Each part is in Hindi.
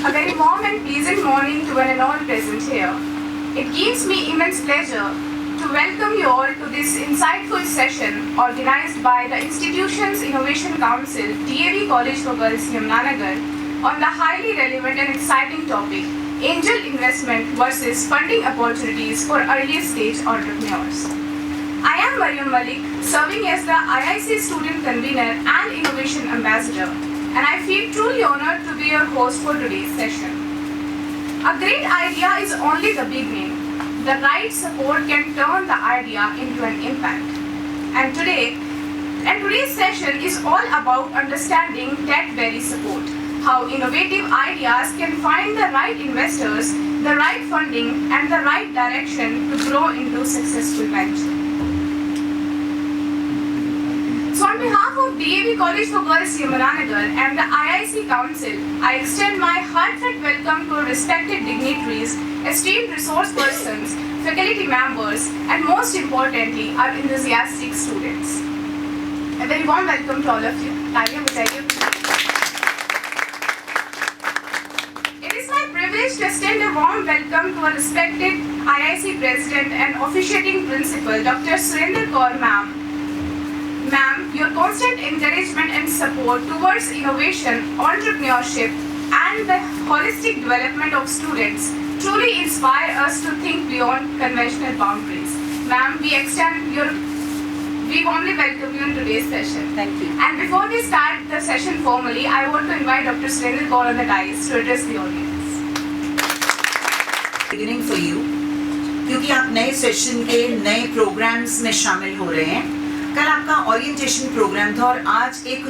A very warm and pleasant morning to one and all present here. It gives me immense pleasure to welcome you all to this insightful session organized by the institution's Innovation Council, DAV College for Girls, Yamunanagar, on the highly relevant and exciting topic, angel investment versus funding opportunities for early stage entrepreneurs. I am Mariam Malik, serving as the IIC Student Convener and Innovation Ambassador, and I feel truly honored to be your host for today's session. A great idea is only the beginning. The right support can turn the idea into an impact. And today's session is all about understanding that very support, how innovative ideas can find the right investors, the right funding, and the right direction to grow into successful venture. So on behalf of DAV College for Girls, Yamunanagar and the IIC Council, I extend my heartfelt welcome to respected dignitaries, esteemed resource persons, faculty members, and most importantly, our enthusiastic students. A very warm welcome to all of you. It is my privilege to extend a warm welcome to our respected IIC President and officiating Principal, Dr. Surendra Kaur Ma'am. Ma'am, your constant encouragement and support towards innovation, entrepreneurship, and the holistic development of students truly inspire us to think beyond conventional boundaries. Ma'am, we warmly welcome you in today's session. Thank you. And before we start the session formally, I want to invite Dr. Surendra Kaur on the dais to address the audience. Beginning for you, क्योंकि आप नए सेशन के नए प्रोग्राम्स में शामिल हो रहे हैं. कल आपका ओरिएंटेशन प्रोग्राम था और आज एक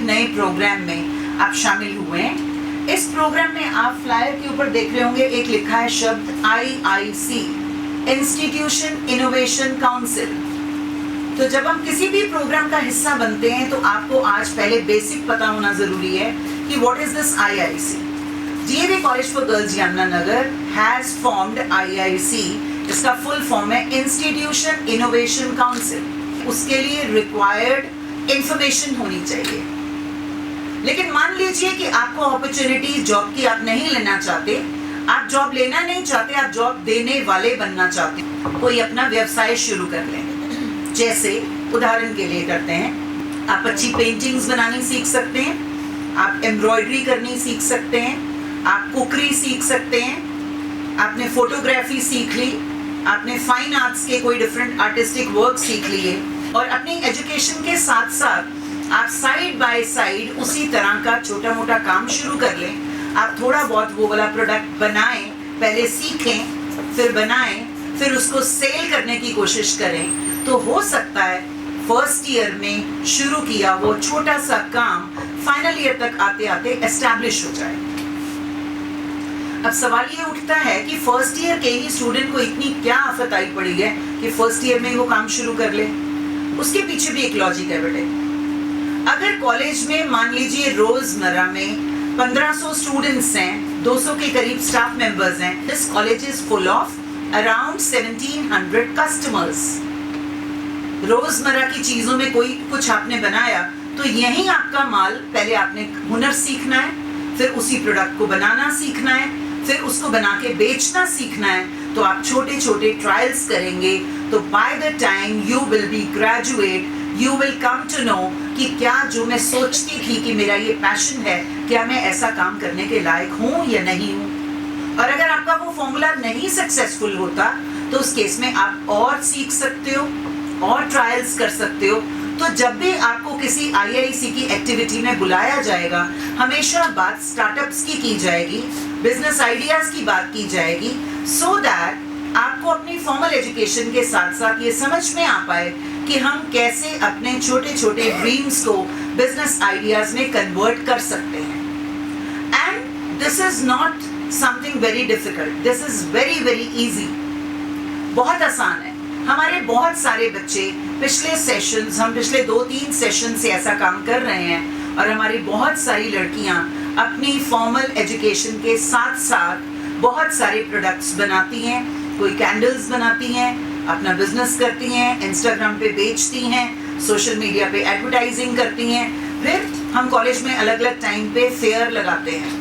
नए प्रोग्राम में आप शामिल हुए हैं. इस प्रोग्राम में आप फ्लायर के ऊपर देख रहे होंगे एक लिखा है शब्द IIC, इंस्टीट्यूशन इनोवेशन काउंसिल. तो जब हम किसी भी प्रोग्राम का हिस्सा बनते हैं तो आपको आज पहले बेसिक पता होना जरूरी है कि what is this IIC. DAV College for Girls, Yamunanagar has formed IIC. इसका फुल फॉर्म है इंस्टीट्यूशन इनोवेशन काउंसिल. उसके लिए रिक्वायर्ड इंफॉर्मेशन होनी चाहिए. लेकिन मान लीजिए कि आपको अपॉर्चुनिटी जॉब की आप नहीं लेना चाहते, आप जॉब लेना नहीं चाहते, आप जॉब देने वाले बनना चाहते, कोई अपना व्यवसाय शुरू कर लें. जैसे उदाहरण के लिए करते हैं, आप अच्छी पेंटिंग्स बनानी सीख सकते हैं, आप एम्ब्रॉयडरी करनी सीख सकते हैं, आप कुकरी सीख सकते हैं, आपने फोटोग्राफी सीख ली, आपने फाइन आर्ट्स के कोई डिफरेंट आर्टिस्टिक वर्क सीख लिए और अपनी एजुकेशन के साथ साथ आप साइड बाय साइड उसी तरह का छोटा मोटा काम शुरू कर लें. आप थोड़ा बहुत वो वाला प्रोडक्ट बनाएं, पहले सीखें, फिर बनाएं, फिर उसको सेल करने की कोशिश करें. तो हो सकता है फर्स्ट ईयर में शुरू किया वो छोटा सा काम फाइनल ईयर तक आते आते एस्टैब्लिश हो जाए. अब सवाल ये उठता है कि फर्स्ट ईयर के ही स्टूडेंट को इतनी क्या आफत आई पड़ी है कि फर्स्ट ईयर में ही वो काम शुरू कर ले. उसके पीछे भी एक लॉजिक है बेटे. अगर कॉलेज में मान लीजिए रोजमर्रा में 1500 स्टूडेंट्स हैं, 200 के करीब स्टाफ मेंबर्स हैं, this college is full of around 1700 customers. रोजमर्रा की चीजों में कोई कुछ आपने बनाया तो यही आपका माल, पहले आपने हुनर सीखना है, फिर उसी प्रोडक्ट को बनाना सीखना है, फिर उसको बना के बेचना सीखना है. तो आप छोटे छोटे ट्रायल्स करेंगे तो by the time you will be graduate, you will come to know कि क्या जो मैं सोचती थी कि मेरा ये पैशन है, क्या मैं ऐसा काम करने के लायक हूँ या नहीं हूँ. और अगर आपका वो फॉर्मूला नहीं सक्सेसफुल होता तो उस केस में आप और सीख सकते हो और ट्रायल्स कर सकते हो. तो जब भी आपको किसी IIC की एक्टिविटी में बुलाया जाएगा, हमेशा बात स्टार्टअप्स की जाएगी, बिजनेस आइडियाज की बात की जाएगी, सो दैट आपको अपनी फॉर्मल एजुकेशन के साथ साथ ये समझ में आ पाए कि हम कैसे अपने छोटे छोटे ड्रीम्स को बिजनेस आइडियाज में कन्वर्ट कर सकते हैं. And this is not something very difficult, this is very very easy. बहुत आसान है. हमारे बहुत सारे बच्चे पिछले सेशंस, हम पिछले 2-3 सेशन से ऐसा काम कर रहे हैं और हमारी बहुत सारी लड़कियां अपनी फॉर्मल एजुकेशन के साथ साथ बहुत सारे प्रोडक्ट्स बनाती हैं. कोई कैंडल्स बनाती हैं, अपना बिजनेस करती हैं, इंस्टाग्राम पे बेचती हैं, सोशल मीडिया पे एडवर्टाइजिंग करती हैं. फिर हम कॉलेज में अलग अलग टाइम पे फेयर लगाते हैं.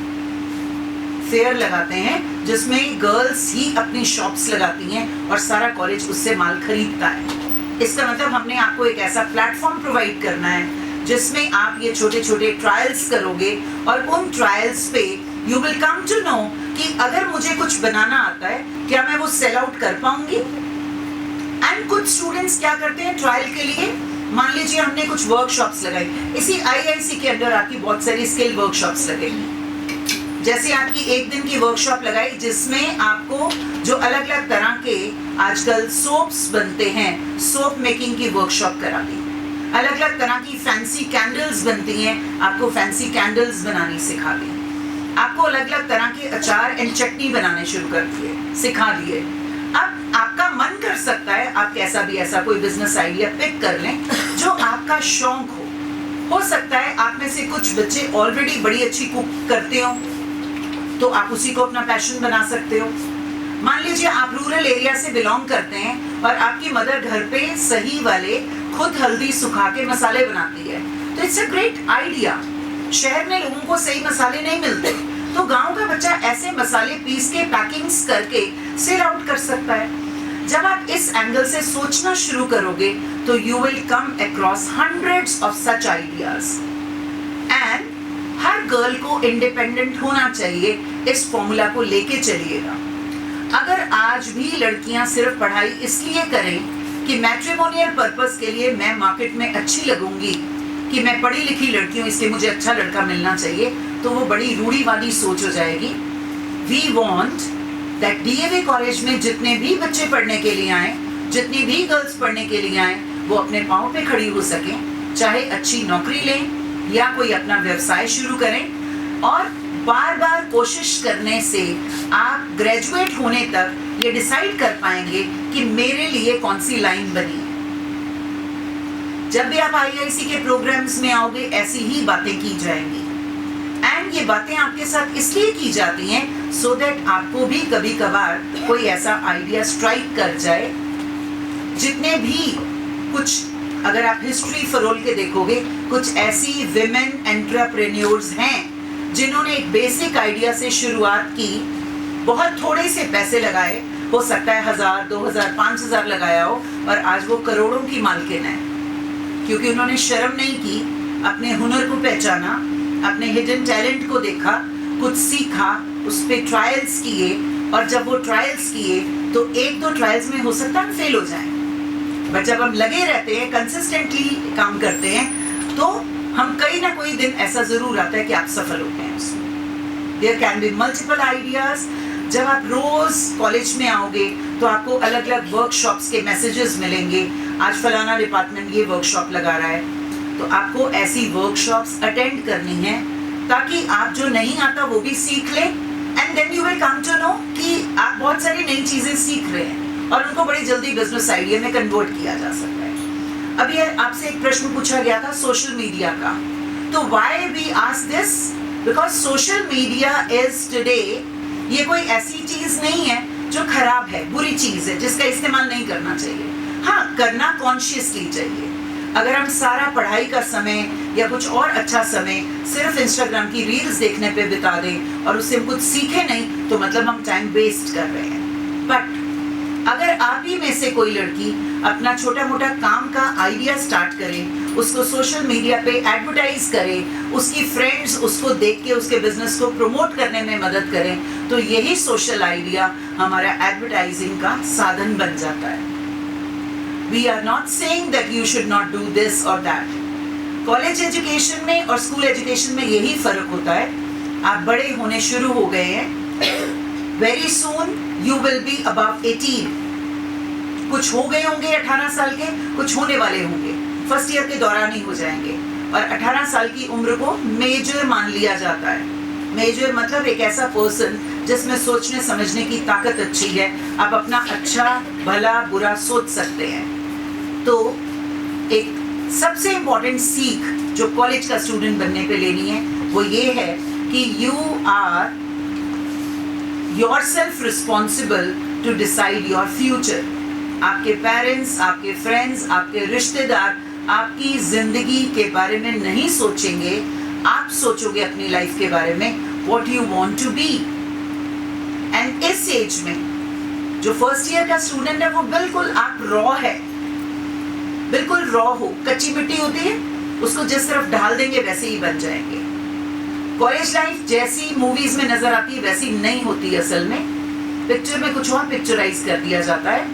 फेयर लगाते हैं जिसमें गर्ल्स ही अपनी शॉप्स लगाती हैं और सारा कॉलेज उससे माल खरीदता है। इसका मतलब हमने आपको एक ऐसा प्लेटफॉर्म प्रोवाइड करना है जिसमें आप ये छोटे छोटे ट्रायल्स करोगे और उन ट्रायल्स पे you will come to know कि अगर मुझे कुछ बनाना आता है क्या मैं वो सेल आउट कर पाऊंगी। एंड कुछ स्टूडेंट्स क्या करते हैं ट्रायल के लिए, मान लीजिए हमने कुछ वर्कशॉप्स लगाई, इसी आईआईसी के अंदर आपकी बहुत सारी स्किल वर्कशॉप्स लगेगी। जैसे आपकी एक दिन की वर्कशॉप लगाई जिसमें आपको जो अलग अलग तरह के आजकल सोप्स बनते हैं, सोप मेकिंग की वर्कशॉप करा दी। अलग अलग तरह की फैंसी कैंडल्स बनती हैं, आपको फैंसी कैंडल्स बनानी सिखा दी। आपको अलग अलग तरह के अचार एंड चटनी बनाने शुरू कर दिए, सिखा दिए। अब आपका मन कर सकता है आप कैसा भी ऐसा कोई बिजनेस आइडिया पिक कर लें जो आपका शौक हो सकता है आप में से कुछ बच्चे ऑलरेडी बड़ी अच्छी कुक करते हो तो आप उसी को अपना पैशन बना सकते हो। मान लीजिए आप रूरल एरिया से बिलोंग करते हैं और आपकी मदर घर पे सही वाले खुद हल्दी सुखा के मसाले बनाती है तो इट्स अ ग्रेट आइडिया। शहर में लोगों को सही मसाले नहीं मिलते तो गांव का बच्चा ऐसे मसाले पीस के पैकिंग्स करके सेल आउट कर सकता है। जब आप इस एंगल से सोचना शुरू करोगे तो you will come across hundreds of such ideas. And her girl को इंडिपेंडेंट होना चाहिए, इस फॉर्मूला को लेके चलिएगा। अगर आज भी लड़कियां सिर्फ पढ़ाई इसलिए करें कि मैट्रिमोनियल पर्पस के लिए मैं मार्केट में अच्छी लगूंगी, कि मैं पढ़ी लिखी लड़की हूं इसलिए मुझे अच्छा लड़का मिलना चाहिए, तो वो बड़ी रूढ़िवादी सोच हो जाएगी। We want that DAV college में जितने भी बच्चे पढ़ने के लिए आए, जितनी भी गर्ल्स पढ़ने के लिए आए, वो अपने पाँव पे खड़ी हो सकें, चाहे अच्छी नौकरी लें या कोई अपना व्यवसाय शुरू करें। और बार बार कोशिश करने से आप ग्रेजुएट होने तक ये डिसाइड कर पाएंगे कि मेरे लिए कौन सी लाइन बनी है। जब भी आप आईआईसी के प्रोग्राम्स में आओगे ऐसी ही बातें की जाएंगी। एंड ये बातें आपके साथ इसलिए की जाती हैं सो दैट आपको भी कभी कभार कोई ऐसा आइडिया स्ट्राइक कर जाए। जितने भी कुछ अगर आप हिस्ट्री फरोल के देखोगे कुछ ऐसी विमेन एंटरप्रेन्योर्स हैं जिन्होंने एक बेसिक आइडिया से शुरुआत की, बहुत थोड़े से पैसे लगाए, हो सकता है 1000, 2000, 5000 लगाया हो और आज वो करोड़ों की मालकिन है क्योंकि उन्होंने शर्म नहीं की, अपने हुनर को पहचाना, अपने हिडन टैलेंट को देखा, कुछ सीखा, उस पर ट्रायल्स किए और जब वो ट्रायल्स किए तो एक दो ट्रायल्स में हो सकता है हम फेल हो जाएं, बट जब हम लगे रहते हैं, कंसिस्टेंटली काम करते हैं तो हम कहीं ना कोई दिन ऐसा जरूर आता है कि आप सफल होते हैं उसमें। There can be multiple ideas. जब आप रोज कॉलेज में आओगे तो आपको अलग अलग वर्कशॉप्स के मैसेजेस मिलेंगे, आज फलाना डिपार्टमेंट ये वर्कशॉप लगा रहा है, तो आपको ऐसी वर्कशॉप्स अटेंड करनी है ताकि आप जो नहीं आता वो भी सीख लें। And then you will come to know कि आप बहुत सारी नई चीजें सीख रहे हैं और उनको बड़ी जल्दी बिजनेस आइडिया में कन्वर्ट किया जा सकता है। अभी आपसे एक प्रश्न पूछा गया था सोशल मीडिया का, तो why we ask this, because social media is today, ये कोई ऐसी चीज नहीं है जो खराब है, बुरी चीज है जिसका इस्तेमाल नहीं करना चाहिए। हाँ, करना कॉन्शियसली चाहिए। अगर हम सारा पढ़ाई का समय या कुछ और अच्छा समय सिर्फ इंस्टाग्राम की रील्स देखने पे बिता दें और उससे हम कुछ सीखे नहीं तो मतलब हम टाइम वेस्ट कर रहे हैं। बट अगर आप ही में से कोई लड़की अपना छोटा मोटा काम का आइडिया स्टार्ट करे, उसको सोशल मीडिया पे एडवर्टाइज करे, उसकी फ्रेंड्स उसको देख के उसके बिजनेस को प्रमोट करने में मदद करें, तो यही सोशल आइडिया हमारा एडवर्टाइजिंग का साधन बन जाता है। We are not saying that you should not do this or that. College education में और स्कूल एजुकेशन में यही फर्क होता है। आप बड़े होने शुरू हो गए हैं, very soon you will be above 18। कुछ हो गए होंगे 18 साल के, कुछ होने वाले होंगे, फर्स्ट ईयर के दौरान ही हो जाएंगे। और 18 साल की उम्र को मेजर मान लिया जाता है। मेजर मतलब एक ऐसा पर्सन जिसमें सोचने समझने की ताकत अच्छी है, आप अपना अच्छा भला बुरा सोच सकते हैं। तो एक सबसे इम्पोर्टेंट सीख जो कॉलेज का स्टूडेंट बनने पे लेनी है वो ये है कि you are yourself responsible to decide your future. आपके पेरेंट्स, आपके फ्रेंड्स, आपके रिश्तेदार आपकी जिंदगी के बारे में नहीं सोचेंगे, आप सोचोगे अपनी लाइफ के बारे में, what you want to be. And इस एज में जो फर्स्ट ईयर का स्टूडेंट है वो बिल्कुल आप रॉ है, बिल्कुल रॉ हो, कच्ची मिट्टी होती है उसको जिस तरफ ढाल देंगे वैसे ही बन जाएंगे। कॉलेज लाइफ जैसी मूवीज में नजर आती है वैसी नहीं होती असल में, पिक्चर में कुछ और पिक्चराइज कर दिया जाता है,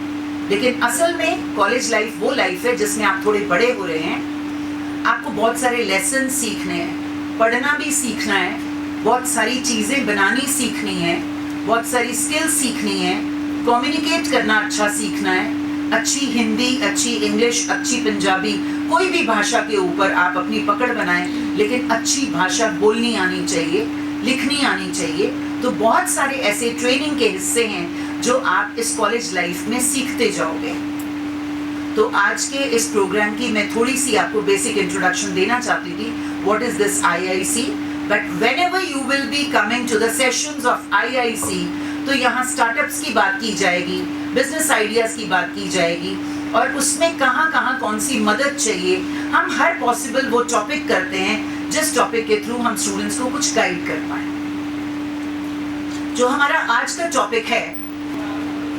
लेकिन असल में कॉलेज लाइफ वो लाइफ है जिसमें आप थोड़े बड़े हो रहे हैं, आपको बहुत सारे लेसन सीखने हैं, पढ़ना भी सीखना है, बहुत सारी चीज़ें बनानी सीखनी है, बहुत सारी स्किल्स सीखनी है, कम्युनिकेट करना अच्छा सीखना है, अच्छी हिंदी, अच्छी इंग्लिश, अच्छी पंजाबी, कोई भी भाषा के ऊपर आप अपनी पकड़ बनाएं, लेकिन अच्छी भाषा बोलनी आनी चाहिए, लिखनी आनी चाहिए। तो बहुत सारे ऐसे ट्रेनिंग के हिस्से हैं जो आप इस कॉलेज लाइफ में सीखते जाओगे। तो आज के इस प्रोग्राम की मैं थोड़ी सी आपको बेसिक इंट्रोडक्शन देना चाहती थी, what is this IIC, but whenever you will be coming to the sessions of IIC, तो यहाँ स्टार्टअप्स की बात की जाएगी, बिजनेस आइडियाज की बात की जाएगी, और उसमें कहाँ कहाँ कौन सी मदद चाहिए, हम हर पॉसिबल वो टॉपिक करते हैं जिस टॉपिक के थ्रू हम स्टूडेंट्स को कुछ गाइड कर पाए। जो हमारा आज का टॉपिक है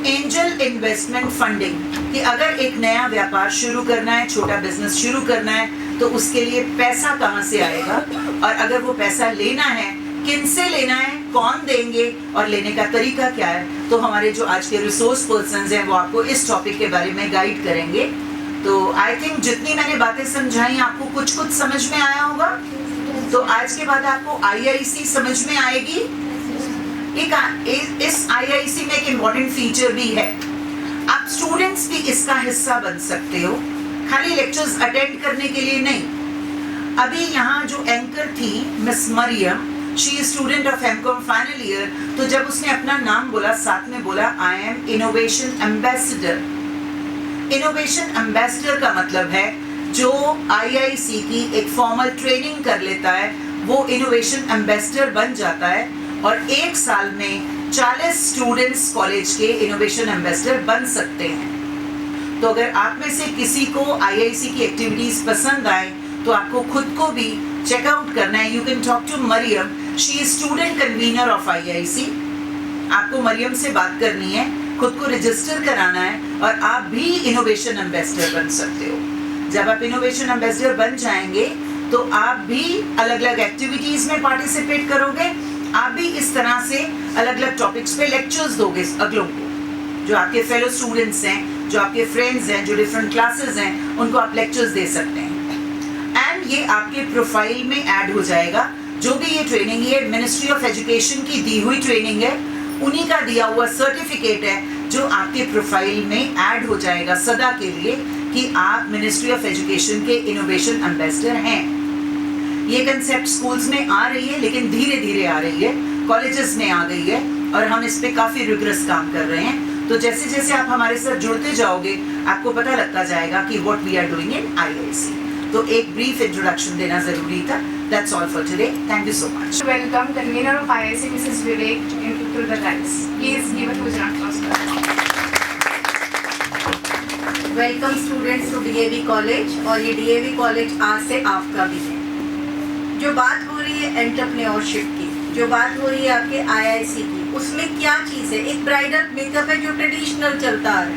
एंजल इन्वेस्टमेंट फंडिंग, कि अगर एक नया व्यापार शुरू करना है, छोटा बिजनेस शुरू करना है, तो उसके लिए पैसा कहाँ से आएगा, और अगर वो पैसा लेना है किन से लेना है, कौन देंगे और लेने का तरीका क्या है। तो हमारे जो आज के रिसोर्स पर्सन्स हैं वो आपको इस टॉपिक के बारे में गाइड करेंगे। तो आई थिंक जितनी मैंने बातें समझाई आपको कुछ कुछ समझ में आया होगा। तो आज के बाद आपको IIC समझ में आएगी। इस IIC में एक इम्पॉर्टेंट फीचर भी है, आप स्टूडेंट्स भी इसका हिस्सा बन सकते हो, खाली लेक्चर्स अटेंड करने के लिए नहीं। अभी यहाँ जो एंकर थी Miss Mariam, she is student of MCOM final year, तो जब उसने अपना नाम बोला साथ में बोला I am innovation ambassador. Innovation ambassador का मतलब है जो IIC की एक फॉर्मल ट्रेनिंग कर लेता है वो इनोवेशन एम्बेसडर बन जाता है, और एक साल में 40 स्टूडेंट्स कॉलेज के इनोवेशन एम्बेसडर बन सकते हैं। तो अगर आप में से किसी को IIC की एक्टिविटीज पसंद आए तो आपको खुद को भी चेकआउट करना है। You can talk to Mariam, she is student convener of IIC। आपको मरियम से बात करनी है, खुद को रजिस्टर कराना है, और आप भी इनोवेशन एम्बेसडर बन सकते हो। जब आप इनोवेशन एम्बेसडर बन जाएंगे तो आप भी अलग अलग एक्टिविटीज में पार्टिसिपेट करोगे, आप भी इस तरह से अलग अलग टॉपिक्स पे लेक्चर्स दोगे अगलों को, जो आपके फेलो स्टूडेंट्स हैं, जो आपके फ्रेंड्स हैं, जो डिफरेंट क्लासेस हैं, उनको आप लेक्चर्स दे सकते हैं। एंड ये आपके प्रोफाइल में ऐड हो जाएगा। जो भी ये ट्रेनिंग है मिनिस्ट्री ऑफ एजुकेशन की दी हुई ट्रेनिंग है, उन्हीं का दिया हुआ सर्टिफिकेट है जो आपके प्रोफाइल में ऐड हो जाएगा सदा के लिए कि आप मिनिस्ट्री ऑफ एजुकेशन के इनोवेशन एम्बेसडर हैं। ये कंसेप्ट स्कूल्स में आ रही है, लेकिन धीरे धीरे आ रही है, कॉलेजेस में आ गई है, और हम इस पे काफ़ी रिग्रेस काम कर रहे हैं। तो जैसे जैसे आप हमारे साथ जुड़ते जाओगे आपको पता लगता जाएगा कि what we are doing in IIC। तो एक ब्रीफ इंट्रोडक्शन देना जरूरी था। That's all for today. Thank you so much. Welcome convener of IIC, Mrs. Vivek, to the rise. Please give a huge round of applause. Welcome students to DAV college, और ये DAV कॉलेज आज से आपका भी है। जो बात हो रही है एंटरप्रेन्योरशिप की, जो बात हो रही है आपके IIC की, उसमें क्या चीज़ है? एक ब्राइडल मेकअप है जो ट्रेडिशनल चलता है,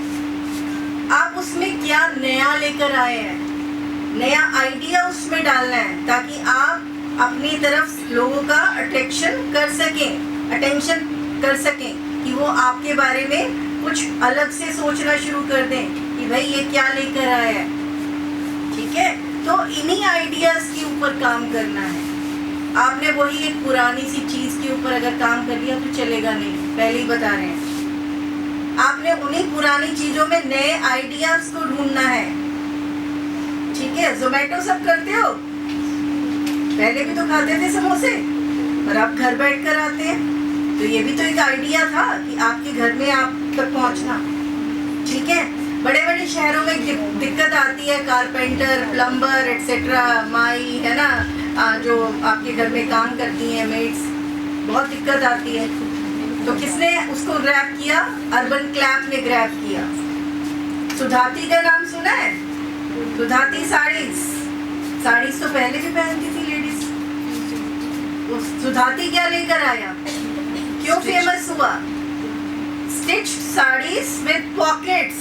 आप उसमें क्या नया लेकर आए हैं, नया आइडिया उसमें डालना है ताकि आप अपनी तरफ लोगों का अट्रैक्शन कर सकें, अटेंशन कर सकें, कि वो आपके बारे में कुछ अलग से सोचना शुरू कर दें कि भाई ये क्या लेकर आया है। ठीक है, तो इन्हीं आइडियाज़ के ऊपर काम करना है। आपने वही एक पुरानी सी चीज़ के ऊपर अगर काम कर लिया तो चलेगा नहीं, पहले ही बता रहे हैं। आपने उन्हीं पुरानी चीज़ों में नए आइडियाज़ को ढूंढना है। ठीक है, जोमेटो सब करते हो, पहले भी तो खाते थे समोसे, और आप घर बैठ कर आते हैं, तो ये भी तो एक आइडिया था कि आपके घर में आप तक पहुंचना। ठीक है, बड़े बड़े शहरों में दिक्कत आती है, कारपेंटर, प्लम्बर एटसेट्रा, माई है ना, जो आपके घर में काम करती हैं मेड्स, बहुत दिक्कत आती है। तो किसने उसको ग्रैब किया? अर्बन क्लैप ने ग्रैब किया। सुधाती का नाम सुना है? सुधाती साड़ीज तो पहले भी पहनती थी लेडीज। सुधाती क्या लेकर आया, क्यों फेमस हुआ? stitched sarees with pockets.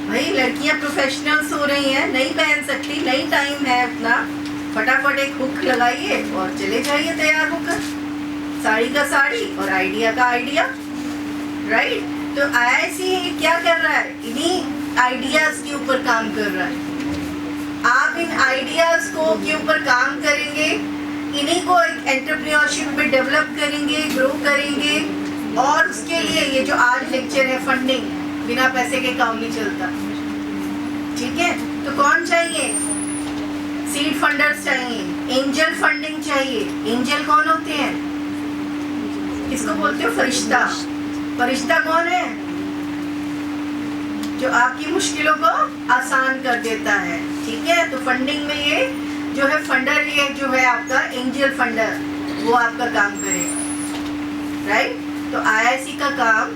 भाई लड़कियां प्रोफेशनल्स हो रही हैं, नहीं पहन सकती, नहीं टाइम है अपना, फटाफट एक हुक लगाइए और चले जाइए तैयार होकर, साड़ी का साड़ी और आइडिया का आइडिया, राइट। तो IIC क्या कर रहा है, इन्हीं आइडियाज के ऊपर काम कर रहा है। आप इन आइडियाज को के ऊपर काम करेंगे, इन्हीं को एक एंटरप्रेन्योरशिप में डेवलप करेंगे, ग्रो करेंगे, और उसके लिए ये जो आज लेक्चर है फंडिंग, बिना पैसे के काम नहीं चलता, ठीक है। तो कौन चाहिए, सीड फंडर्स चाहिए, एंजल फंडिंग चाहिए। एंजल कौन होते हैं, किसको बोलते हो, फरिश्ता। फरिश्ता कौन है, जो आपकी मुश्किलों को आसान कर देता है, ठीक है। तो फंडिंग में ये जो है फंडर, ये जो है आपका एंजल फंडर, वो आपका काम करेगा, राइट। तो IIC का काम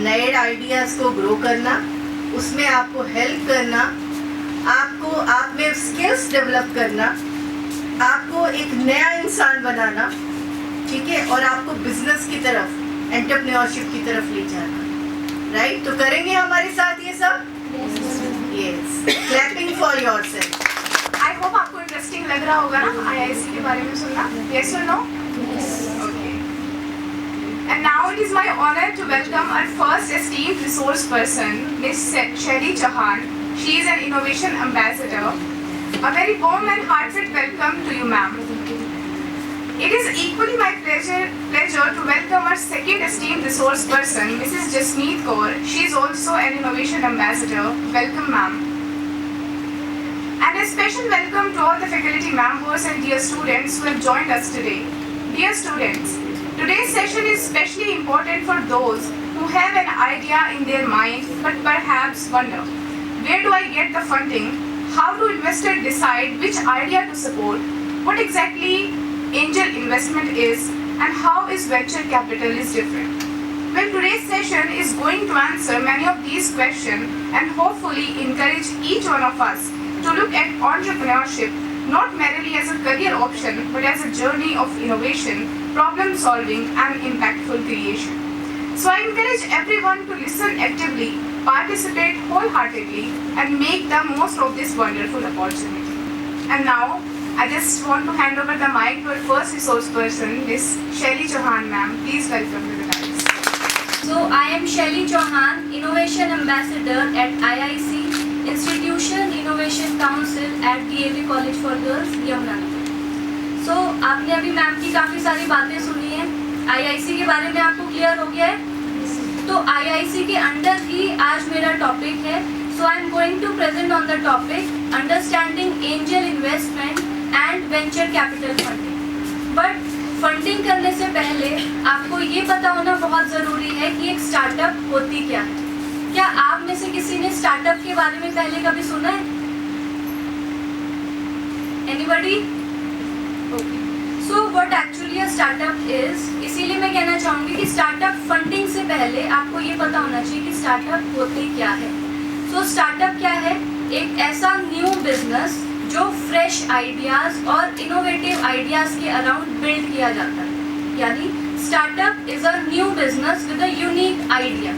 नए आइडियाज को ग्रो करना, उसमें आपको हेल्प करना, आपको आप में स्किल्स डेवलप करना, आपको एक नया इंसान बनाना, ठीक है, और आपको बिजनेस की तरफ, एंटरप्रेन्योरशिप की तरफ ले जाना, राइट। तो करेंगे हमारे साथ ये सब, yes, clapping for yourself. I hope आपको इंटरेस्टिंग लग रहा होगा ना IIC के बारे में सुनना, yes or no? Okay. And now it is my honor to welcome our first esteemed resource person, Miss Shelly Chauhan. She is an innovation ambassador. A very warm and heartfelt welcome to you, ma'am. It is equally my pleasure to welcome our second esteemed resource person, Mrs. Jasmeet Kaur. She is also an innovation ambassador. Welcome, ma'am. And a special welcome to all the faculty members and dear students who have joined us today. Dear students, today's session is especially important for those who have an idea in their mind but perhaps wonder, where do I get the funding? How do investors decide which idea to support? What exactly angel investment is, and how is venture capital is different? Well, today's session is going to answer many of these questions and hopefully encourage each one of us to look at entrepreneurship not merely as a career option but as a journey of innovation, problem solving and impactful creation. So I encourage everyone to listen actively, participate wholeheartedly and make the most of this wonderful opportunity. And now I just want to hand over the mic to our first resource person, Miss Shelly Chauhan, ma'am. Please welcome to the dais. So I am Shelly Chauhan, Innovation Ambassador at IIC, Institution Innovation Council at DAV College for Girls, Yamunanagar. So आपने अभी मैम की काफ़ी सारी बातें सुनी हैं, IIC के बारे में आपको क्लियर हो गया है. तो IIC के अंडर ही आज मेरा टॉपिक है. So I am going to present on the topic Understanding Angel Investment and Venture Capital Funding. But funding करने से पहले आपको ये पता होना बहुत ज़रूरी है कि एक स्टार्टअप होती क्या है. क्या आप में से किसी ने स्टार्टअप के बारे में पहले कभी सुना है? Anybody? Okay. So what actually a startup is? इसीलिए मैं कहना चाहूँगी कि स्टार्टअप फंडिंग से पहले आपको ये पता होना चाहिए कि स्टार्टअप होती क्या है. So स्टार्टअप क्या है? एक ऐसा न्यू बिजनेस जो फ्रेश आइडियाज और इनोवेटिव आइडियाज के अराउंड बिल्ड किया जाता है. यानी startup is a new business with a unique idea.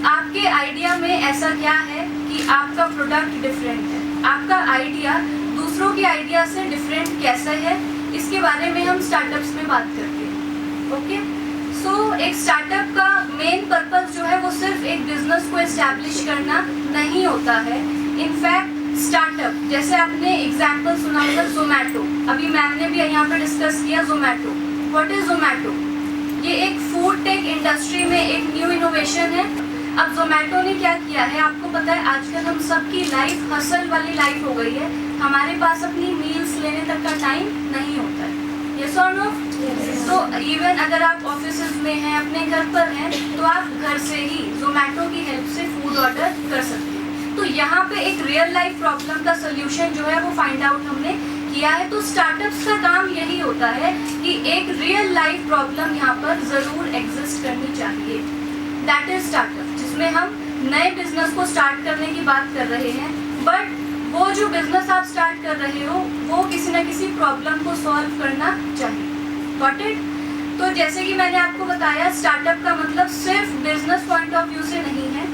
आपके आइडिया में ऐसा क्या है कि आपका प्रोडक्ट डिफरेंट है, आपका आइडिया दूसरों के आइडिया से डिफरेंट कैसे है, इसके बारे में हम स्टार्टअप्स में बात करते हैं. ओके. सो एक स्टार्टअप का मेन पर्पस जो है वो सिर्फ एक बिजनेस को एस्टैब्लिश करना नहीं होता है. इनफैक्ट स्टार्टअप, जैसे आपने एग्जाम्पल सुना होगा जोमैटो, अभी मैम ने भी यहाँ पर डिस्कस किया जोमैटो. What is Zomato? ये एक फूड टेक इंडस्ट्री में एक न्यू इनोवेशन है. अब जोमैटो ने क्या किया है, आपको पता है आजकल हम सबकी लाइफ हसल वाली लाइफ हो गई है. हमारे पास अपनी मील्स लेने तक का टाइम नहीं होता है. यस और नो? तो इवन अगर आप ऑफिसेज में हैं, अपने घर पर हैं, तो आप घर से ही जोमैटो की हेल्प से फूड ऑर्डर कर सकते हैं. तो यहाँ पे एक रियल लाइफ प्रॉब्लम का सोल्यूशन जो है वो फाइंड आउट हमने किया है. तो स्टार्टअप्स का काम यही होता है कि एक रियल लाइफ प्रॉब्लम यहाँ पर ज़रूर एग्जिस्ट करनी चाहिए. दैट इज स्टार्टअप, जिसमें हम नए बिजनेस को स्टार्ट करने की बात कर रहे हैं. बट वो जो बिजनेस आप स्टार्ट कर रहे हो वो किसी न किसी प्रॉब्लम को सॉल्व करना चाहिए. Got it? तो तो जैसे कि मैंने आपको बताया, स्टार्टअप का मतलब सिर्फ बिजनेस पॉइंट ऑफ व्यू से नहीं है।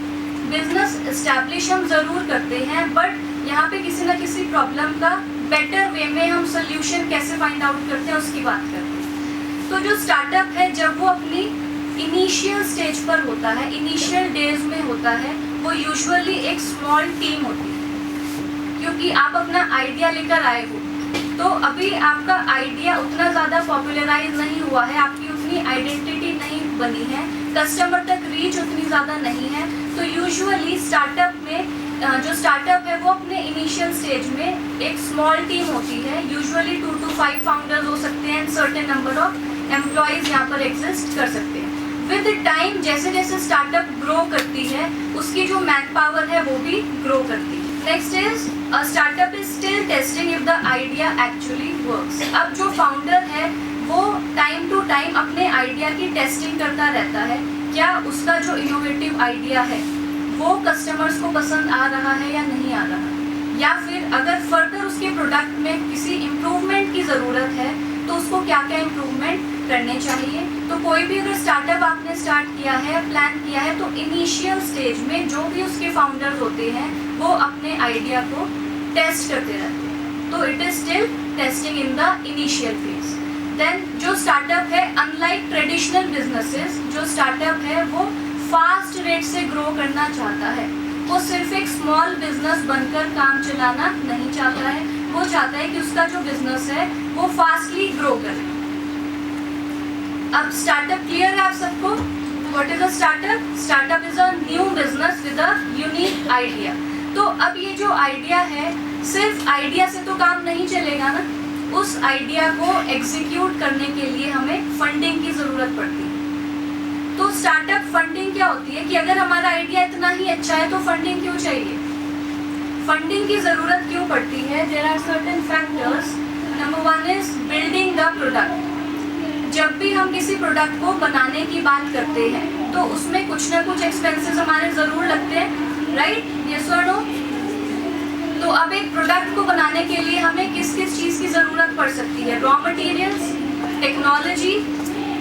बिजनेस एस्टैब्लिश हम ज़रूर करते हैं, बट यहाँ पे किसी ना किसी प्रॉब्लम का बेटर वे में हम सोल्यूशन कैसे फाइंड आउट करते हैं उसकी बात करते हैं। तो जो स्टार्टअप है, जब वो अपनी इनिशियल स्टेज पर होता है, इनिशियल डेज में होता है, वो यूजुअली एक स्मॉल टीम होती है। क्योंकि आप अपना आइडिया लेकर आए हो, तो अभी आपका आइडिया उतना ज़्यादा पॉपुलराइज नहीं हुआ है, आपकी उतनी आइडेंटिटी नहीं बनी है, कस्टमर तक रीच उतनी ज़्यादा नहीं है। तो यूजुअली स्टार्टअप में जो स्टार्टअप है वो अपने इनिशियल स्टेज में एक स्मॉल टीम होती है, यूजुअली 2 to 5 फाउंडर्स हो सकते हैं, सर्टेन नंबर ऑफ एम्प्लॉयज़ यहाँ पर एग्जिस्ट कर सकते हैं। विद टाइम जैसे जैसे स्टार्टअप ग्रो करती है, उसकी जो मैन पावर है वो भी ग्रो करती है। Next is a startup is still testing if the idea actually works. अब जो फाउंडर है वो टाइम टू टाइम अपने आइडिया की टेस्टिंग करता रहता है, क्या उसका जो इनोवेटिव आइडिया है वो कस्टमर्स को पसंद आ रहा है या नहीं आ रहा, या फिर अगर फर्दर उसके प्रोडक्ट में किसी इम्प्रूवमेंट की ज़रूरत है तो उसको क्या क्या इम्प्रूवमेंट करने चाहिए। तो कोई भी अगर स्टार्टअप आपने स्टार्ट किया है, प्लान किया है, तो इनिशियल स्टेज में जो भी उसके फाउंडर्स होते हैं वो अपने आइडिया को टेस्ट करते रहते हैं। तो it is still testing in the initial phase. Then जो स्टार्टअप है, अनलाइक ट्रेडिशनल बिजनेसेस, जो स्टार्टअप है वो फास्ट रेट से ग्रो करना चाहता है। वो सिर्फ एक स्मॉल बिजनेस बनकर काम चलाना नहीं चाहता है, वो चाहता है कि उसका जो बिजनेस है वो फास्टली ग्रो करे। अब स्टार्टअप क्लियर है आप सबको? What is a startup? Startup is a new business with a unique idea. तो अब ये जो आइडिया है, सिर्फ आइडिया से तो काम नहीं चलेगा ना, उस आइडिया को एग्जीक्यूट करने के लिए हमें फंडिंग की ज़रूरत पड़ती है। तो स्टार्टअप फंडिंग क्या होती है कि अगर हमारा आइडिया इतना ही अच्छा है तो फंडिंग क्यों चाहिए, फंडिंग की ज़रूरत क्यों पड़ती है? There are certain factors. Number 1 is building the product. जब भी हम किसी प्रोडक्ट को बनाने की बात करते हैं तो उसमें कुछ ना कुछ एक्सपेंसेस हमारे ज़रूर लगते हैं, राइट? यस और नो? तो अब एक प्रोडक्ट को बनाने के लिए हमें किस किस चीज़ की ज़रूरत पड़ सकती है? Raw materials, technology.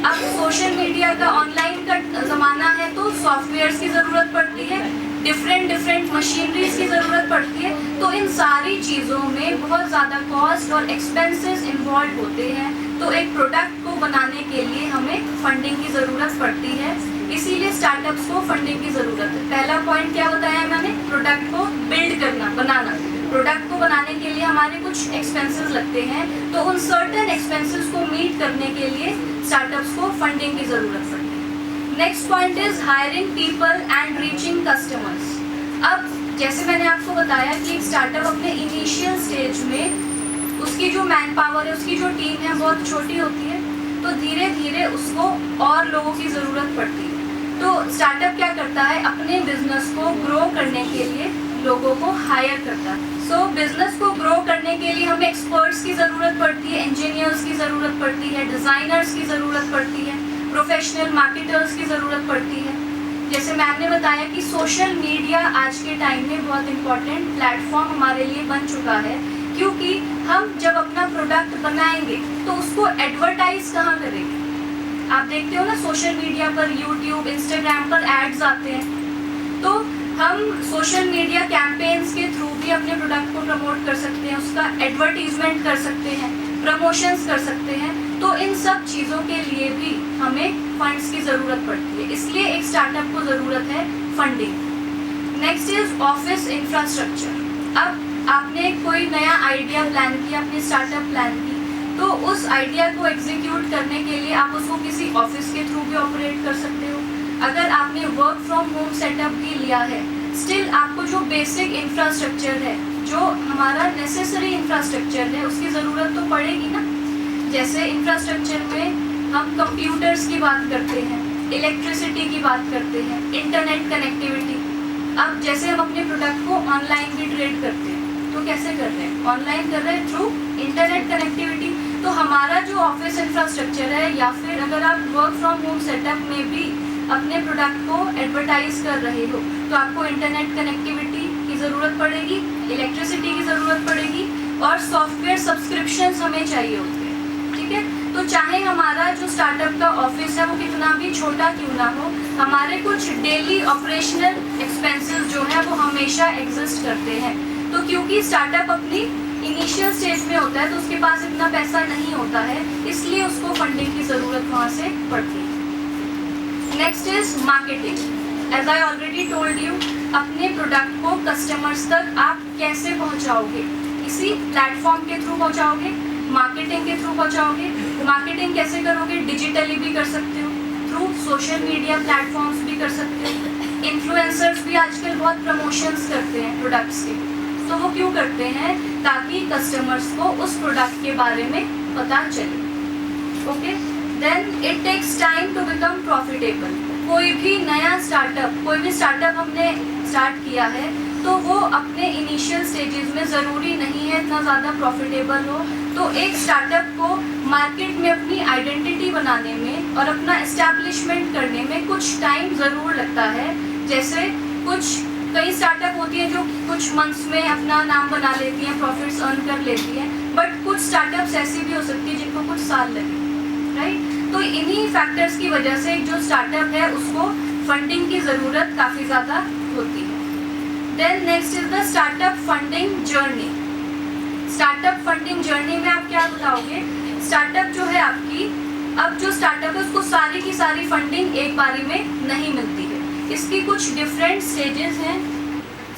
अब सोशल मीडिया का, ऑनलाइन का ज़माना है तो सॉफ्टवेयर्स की ज़रूरत पड़ती है, डिफरेंट मशीनरीज की ज़रूरत पड़ती है। तो इन सारी चीज़ों में बहुत ज़्यादा कॉस्ट और एक्सपेंसेस इन्वॉल्व होते हैं। तो एक प्रोडक्ट को बनाने के लिए हमें फंडिंग की ज़रूरत पड़ती है, इसीलिए स्टार्टअप्स को फंडिंग की ज़रूरत है। पहला पॉइंट क्या बताया मैंने? प्रोडक्ट को बिल्ड करना, बनाना। प्रोडक्ट को बनाने के लिए हमारे कुछ एक्सपेंसेस लगते हैं, तो उन सर्टेन एक्सपेंसेस को मीट करने के लिए स्टार्टअप्स को फंडिंग की ज़रूरत पड़ती है। Next point is hiring people and reaching customers. अब जैसे मैंने आपको बताया कि एक स्टार्टअप अपने इनिशियल स्टेज में उसकी जो मैन पावर है, उसकी जो टीम है बहुत छोटी होती है, तो धीरे धीरे उसको और लोगों की ज़रूरत पड़ती है। तो स्टार्टअप क्या करता है? अपने बिजनेस को ग्रो करने के लिए लोगों को हायर करता है। सो बिजनेस को ग्रो करने के लिए हमें एक्सपर्ट्स की ज़रूरत पड़ती है, इंजीनियर्स की ज़रूरत पड़ती है, डिज़ाइनर्स की ज़रूरत पड़ती है, प्रोफेशनल मार्केटर्स की ज़रूरत पड़ती है। जैसे मैम ने बताया कि सोशल मीडिया आज के टाइम में बहुत इंपॉर्टेंट प्लेटफॉर्म हमारे लिए बन चुका है, क्योंकि हम जब अपना प्रोडक्ट बनाएंगे तो उसको एडवर्टाइज कहाँ करेंगे? आप देखते हो ना सोशल मीडिया पर, यूट्यूब, इंस्टाग्राम पर एड्स आते हैं। तो हम सोशल मीडिया कैंपेन्स के थ्रू भी अपने प्रोडक्ट को प्रमोट कर सकते हैं, उसका एडवर्टीजमेंट कर सकते हैं, प्रमोशंस कर सकते हैं। तो इन सब चीज़ों के लिए भी हमें फंड्स की ज़रूरत पड़ती है, इसलिए एक स्टार्टअप को ज़रूरत है funding. Next is office infrastructure. अब आपने कोई नया आइडिया प्लान किया, अपनी स्टार्टअप प्लान की, तो उस आइडिया को एग्जीक्यूट करने के लिए आप उसको किसी ऑफिस के थ्रू भी ऑपरेट कर सकते हो। अगर आपने वर्क फ्रॉम होम सेटअप भी लिया है, स्टिल आपको जो बेसिक इंफ्रास्ट्रक्चर है, जो हमारा नेसेसरी इंफ्रास्ट्रक्चर है, उसकी ज़रूरत तो पड़ेगी ना। जैसे इंफ्रास्ट्रक्चर में हम कंप्यूटर्स की बात करते हैं, इलेक्ट्रिसिटी की बात करते हैं, इंटरनेट कनेक्टिविटी। अब जैसे हम अपने प्रोडक्ट को ऑनलाइन भी ट्रेड करते हैं, तो कैसे कर रहे हैं? ऑनलाइन कर रहे हैं थ्रू इंटरनेट कनेक्टिविटी। तो हमारा जो ऑफिस इंफ्रास्ट्रक्चर है, या फिर अगर आप वर्क फ्रॉम होम सेटअप में भी अपने प्रोडक्ट को एडवर्टाइज कर रहे हो, तो आपको इंटरनेट कनेक्टिविटी की ज़रूरत पड़ेगी, इलेक्ट्रिसिटी की ज़रूरत पड़ेगी, और सॉफ्टवेयर सब्सक्रिप्शंस हमें चाहिए होते हैं, ठीक है? तो चाहे हमारा जो स्टार्टअप का ऑफिस है वो कितना भी छोटा क्यों ना हो, हमारे कुछ डेली ऑपरेशनल एक्सपेंसेस जो है वो हमेशा एग्जिस्ट करते हैं। तो क्योंकि स्टार्टअप अपनी इनिशियल स्टेज में होता है तो उसके पास इतना पैसा नहीं होता है, इसलिए उसको फंडिंग की ज़रूरत वहाँ से पड़ती है। Next is marketing. As I already told you, अपने प्रोडक्ट को कस्टमर्स तक आप कैसे पहुँचाओगे, इसी प्लेटफॉर्म के थ्रू पहुँचाओगे, मार्केटिंग के थ्रू पहुँचाओगे। मार्केटिंग कैसे करोगे? डिजिटली भी कर सकते हो, थ्रू सोशल मीडिया प्लेटफॉर्म्स भी कर सकते हो। इन्फ्लुएंसर्स भी आजकल बहुत प्रमोशंस करते हैं प्रोडक्ट्स के, तो वो क्यों करते हैं? ताकि कस्टमर्स को उस प्रोडक्ट के बारे में पता चले। Okay, then it takes time to become profitable. कोई भी नया स्टार्टअप, कोई भी स्टार्टअप हमने स्टार्ट किया है तो वो अपने इनिशियल स्टेजेस में ज़रूरी नहीं है इतना ज़्यादा प्रॉफिटेबल हो। तो एक स्टार्टअप को मार्केट में अपनी आइडेंटिटी बनाने में और अपना एस्टैब्लिशमेंट करने में कुछ टाइम ज़रूर लगता है। जैसे कई स्टार्टअप होती हैं जो कुछ मंथ्स में अपना नाम बना लेती हैं, प्रॉफिट्स अर्न कर लेती हैं, बट कुछ स्टार्टअप्स ऐसी भी हो सकती है जिनको कुछ साल लगे, राइट। तो इन्हीं फैक्टर्स की वजह से जो स्टार्टअप है उसको फंडिंग की ज़रूरत काफ़ी ज़्यादा होती है। Then next is the startup funding journey. Startup funding journey में आप क्या बताओगे? स्टार्टअप जो है आपकी, अब जो स्टार्टअप है उसको सारी की सारी फंडिंग एक बारी में नहीं मिलती है, इसकी कुछ डिफरेंट स्टेजेस हैं।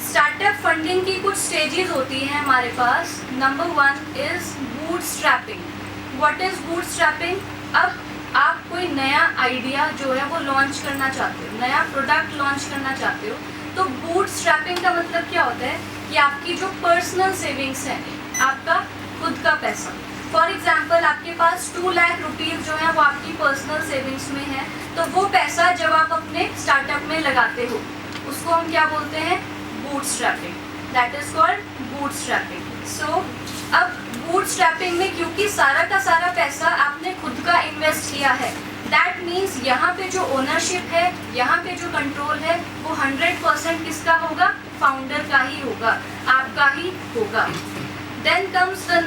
स्टार्टअप फंडिंग की कुछ स्टेजेस होती हैं हमारे पास। Number 1 is bootstrapping. What is bootstrapping? अब आप कोई नया आइडिया जो है वो लॉन्च करना चाहते हो, नया प्रोडक्ट लॉन्च करना चाहते हो, तो बूटस्ट्रैपिंग का मतलब क्या होता है कि आपकी जो पर्सनल सेविंग्स है, आपका खुद का पैसा, फॉर एग्जाम्पल आपके पास 2 लाख रुपीज़ जो है वो आपकी पर्सनल सेविंग्स में है, तो वो पैसा जब आप अपने स्टार्टअप में लगाते हो उसको हम क्या बोलते हैं? Bootstrapping. That is called bootstrapping. So अब बूटस्ट्रैपिंग में क्योंकि सारा का सारा पैसा आपने खुद का इन्वेस्ट किया है, दैट मीन्स यहाँ पे जो ओनरशिप है, यहाँ पे जो कंट्रोल है वो 100% किसका होगा? फाउंडर का ही होगा, आपका ही होगा। Then comes the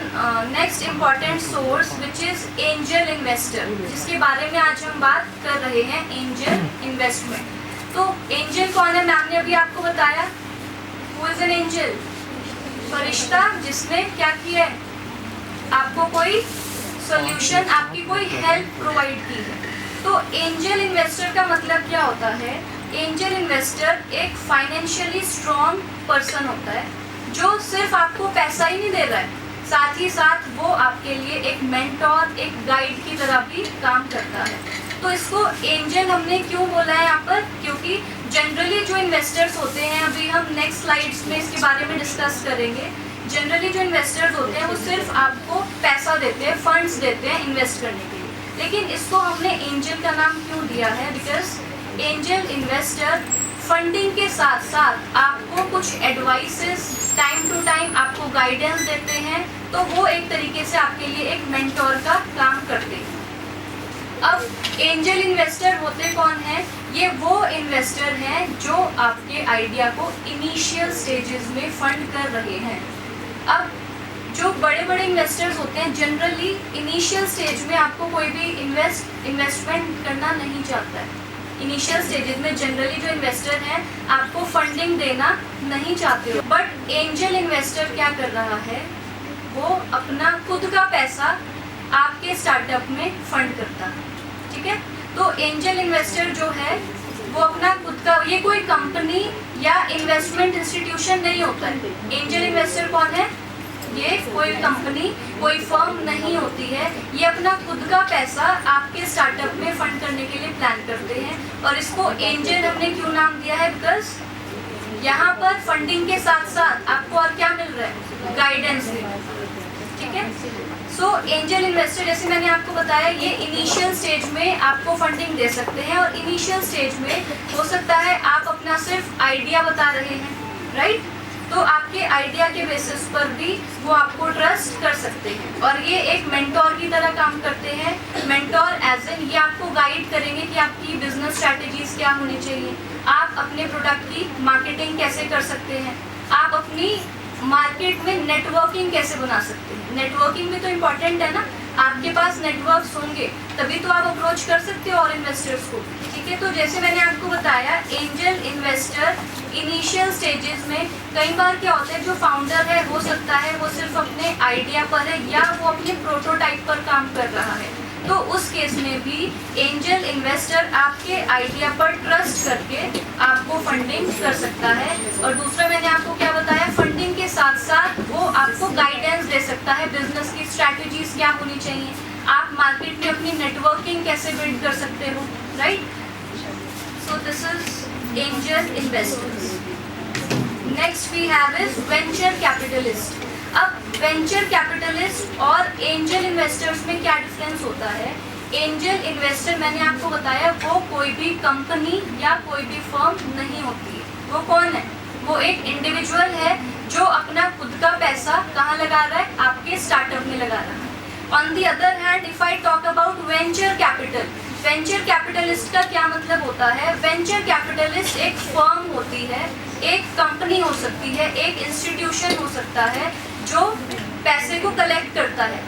next important source which is angel investor, जिसके बारे में आज हम बात कर रहे हैं, angel investment। तो angel कौन है? मैम ने अभी आपको बताया, who is an angel? फरिश्ता जिसने क्या किया है? आपको कोई सॉल्यूशन, आपकी कोई हेल्प प्रोवाइड की है। तो एंजल इन्वेस्टर का मतलब क्या होता है? एंजल इन्वेस्टर एक फाइनेंशियली स्ट्रॉन्ग पर्सन होता है जो सिर्फ आपको पैसा ही नहीं दे रहा है, साथ ही साथ वो आपके लिए एक मेंटोर, एक गाइड की तरह भी काम करता है। तो इसको एंजल हमने क्यों बोला है यहाँ पर? क्योंकि जनरली जो इन्वेस्टर्स होते हैं, अभी हम नेक्स्ट स्लाइड्स में इसके बारे में डिस्कस करेंगे, जनरली जो इन्वेस्टर्स होते हैं वो सिर्फ आपको पैसा देते हैं, फंड्स देते हैं इन्वेस्ट करने के लिए। लेकिन इसको हमने एंजल का नाम क्यों दिया है? बिकॉज एंजल इन्वेस्टर फंडिंग के साथ साथ आपको कुछ एडवाइसेस टाइम टू टाइम आपको गाइडेंस देते हैं, तो वो एक तरीके से आपके लिए एक मेंटोर का काम करते हैं। अब एंजल इन्वेस्टर होते कौन हैं? ये वो इन्वेस्टर हैं जो आपके आइडिया को इनिशियल स्टेजेस में फंड कर रहे हैं। अब जो बड़े बड़े इन्वेस्टर्स होते हैं जनरली इनिशियल स्टेज में आपको कोई भी इन्वेस्टमेंट करना नहीं चाहता है। इनिशियल स्टेजेस में जनरली जो इन्वेस्टर हैं आपको फंडिंग देना नहीं चाहते हो, बट एंजल इन्वेस्टर क्या कर रहा है? वो अपना खुद का पैसा आपके स्टार्टअप में फंड करता है, ठीक है। तो एंजल इन्वेस्टर जो है वो अपना खुद का, ये कोई कंपनी या इन्वेस्टमेंट इंस्टीट्यूशन नहीं होता है। एंजल इन्वेस्टर कौन है? ये कोई कंपनी, कोई फर्म नहीं होती है। ये अपना खुद का पैसा आपके स्टार्टअप में फंड करने के लिए प्लान करते हैं, और इसको एंजल हमने क्यों नाम दिया है? बिकॉज यहाँ पर फंडिंग के साथ साथ आपको और क्या मिल रहा है? गाइडेंस मिल रहा है, ठीक है। सो एंजल इन्वेस्टर, जैसे मैंने आपको बताया, ये इनिशियल स्टेज में आपको फंडिंग दे सकते हैं, और इनिशियल स्टेज में हो सकता है आप अपना सिर्फ आइडिया बता रहे हैं, राइट। तो आपके आइडिया के बेसिस पर भी वो आपको ट्रस्ट कर सकते हैं, और ये एक मेंटोर की तरह काम करते हैं। मेंटोर एज एन ये आपको गाइड करेंगे कि आपकी बिजनेस स्ट्रैटेजीज क्या होनी चाहिए, आप अपने प्रोडक्ट की मार्केटिंग कैसे कर सकते हैं, आप अपनी मार्केट में नेटवर्किंग कैसे बना सकते हैं। नेटवर्किंग भी तो इम्पॉर्टेंट है ना, आपके पास नेटवर्क्स होंगे तभी तो आप अप्रोच कर सकते हो और इन्वेस्टर्स को, ठीक है। तो जैसे मैंने आपको बताया, एंजल इन्वेस्टर इनिशियल स्टेजेस में कई बार क्या होता है, जो फाउंडर है हो सकता है वो सिर्फ अपने आइडिया पर है या वो अपने प्रोटोटाइप पर काम कर रहा है, तो उस केस में भी एंजल इन्वेस्टर आपके आइडिया पर ट्रस्ट करके आपको फंडिंग कर सकता है। और दूसरा मैंने आपको क्या बताया, फंडिंग के साथ साथ वो आपको गाइडेंस दे सकता है, बिजनेस की स्ट्रैटेजीज क्या होनी चाहिए, आप मार्केट में अपनी नेटवर्किंग कैसे बिल्ड कर सकते हो, right. So this is angel investors. Next we have is venture capitalist. अब वेंचर कैपिटलिस्ट और एंजल इन्वेस्टर्स में क्या डिफरेंस होता है। एंजल इन्वेस्टर मैंने आपको बताया वो कोई भी कंपनी या कोई भी फर्म नहीं होती है। वो कौन है, वो एक इंडिविजुअल है जो अपना खुद का पैसा कहाँ लगा रहा है, आपके स्टार्टअप में लगा रहा है। On the other hand if I talk about venture capital, venture capitalist का क्या मतलब होता है। वेंचर कैपिटलिस्ट एक फर्म होती है, एक कंपनी हो सकती है, एक इंस्टीट्यूशन हो सकता है जो पैसे को कलेक्ट करता है।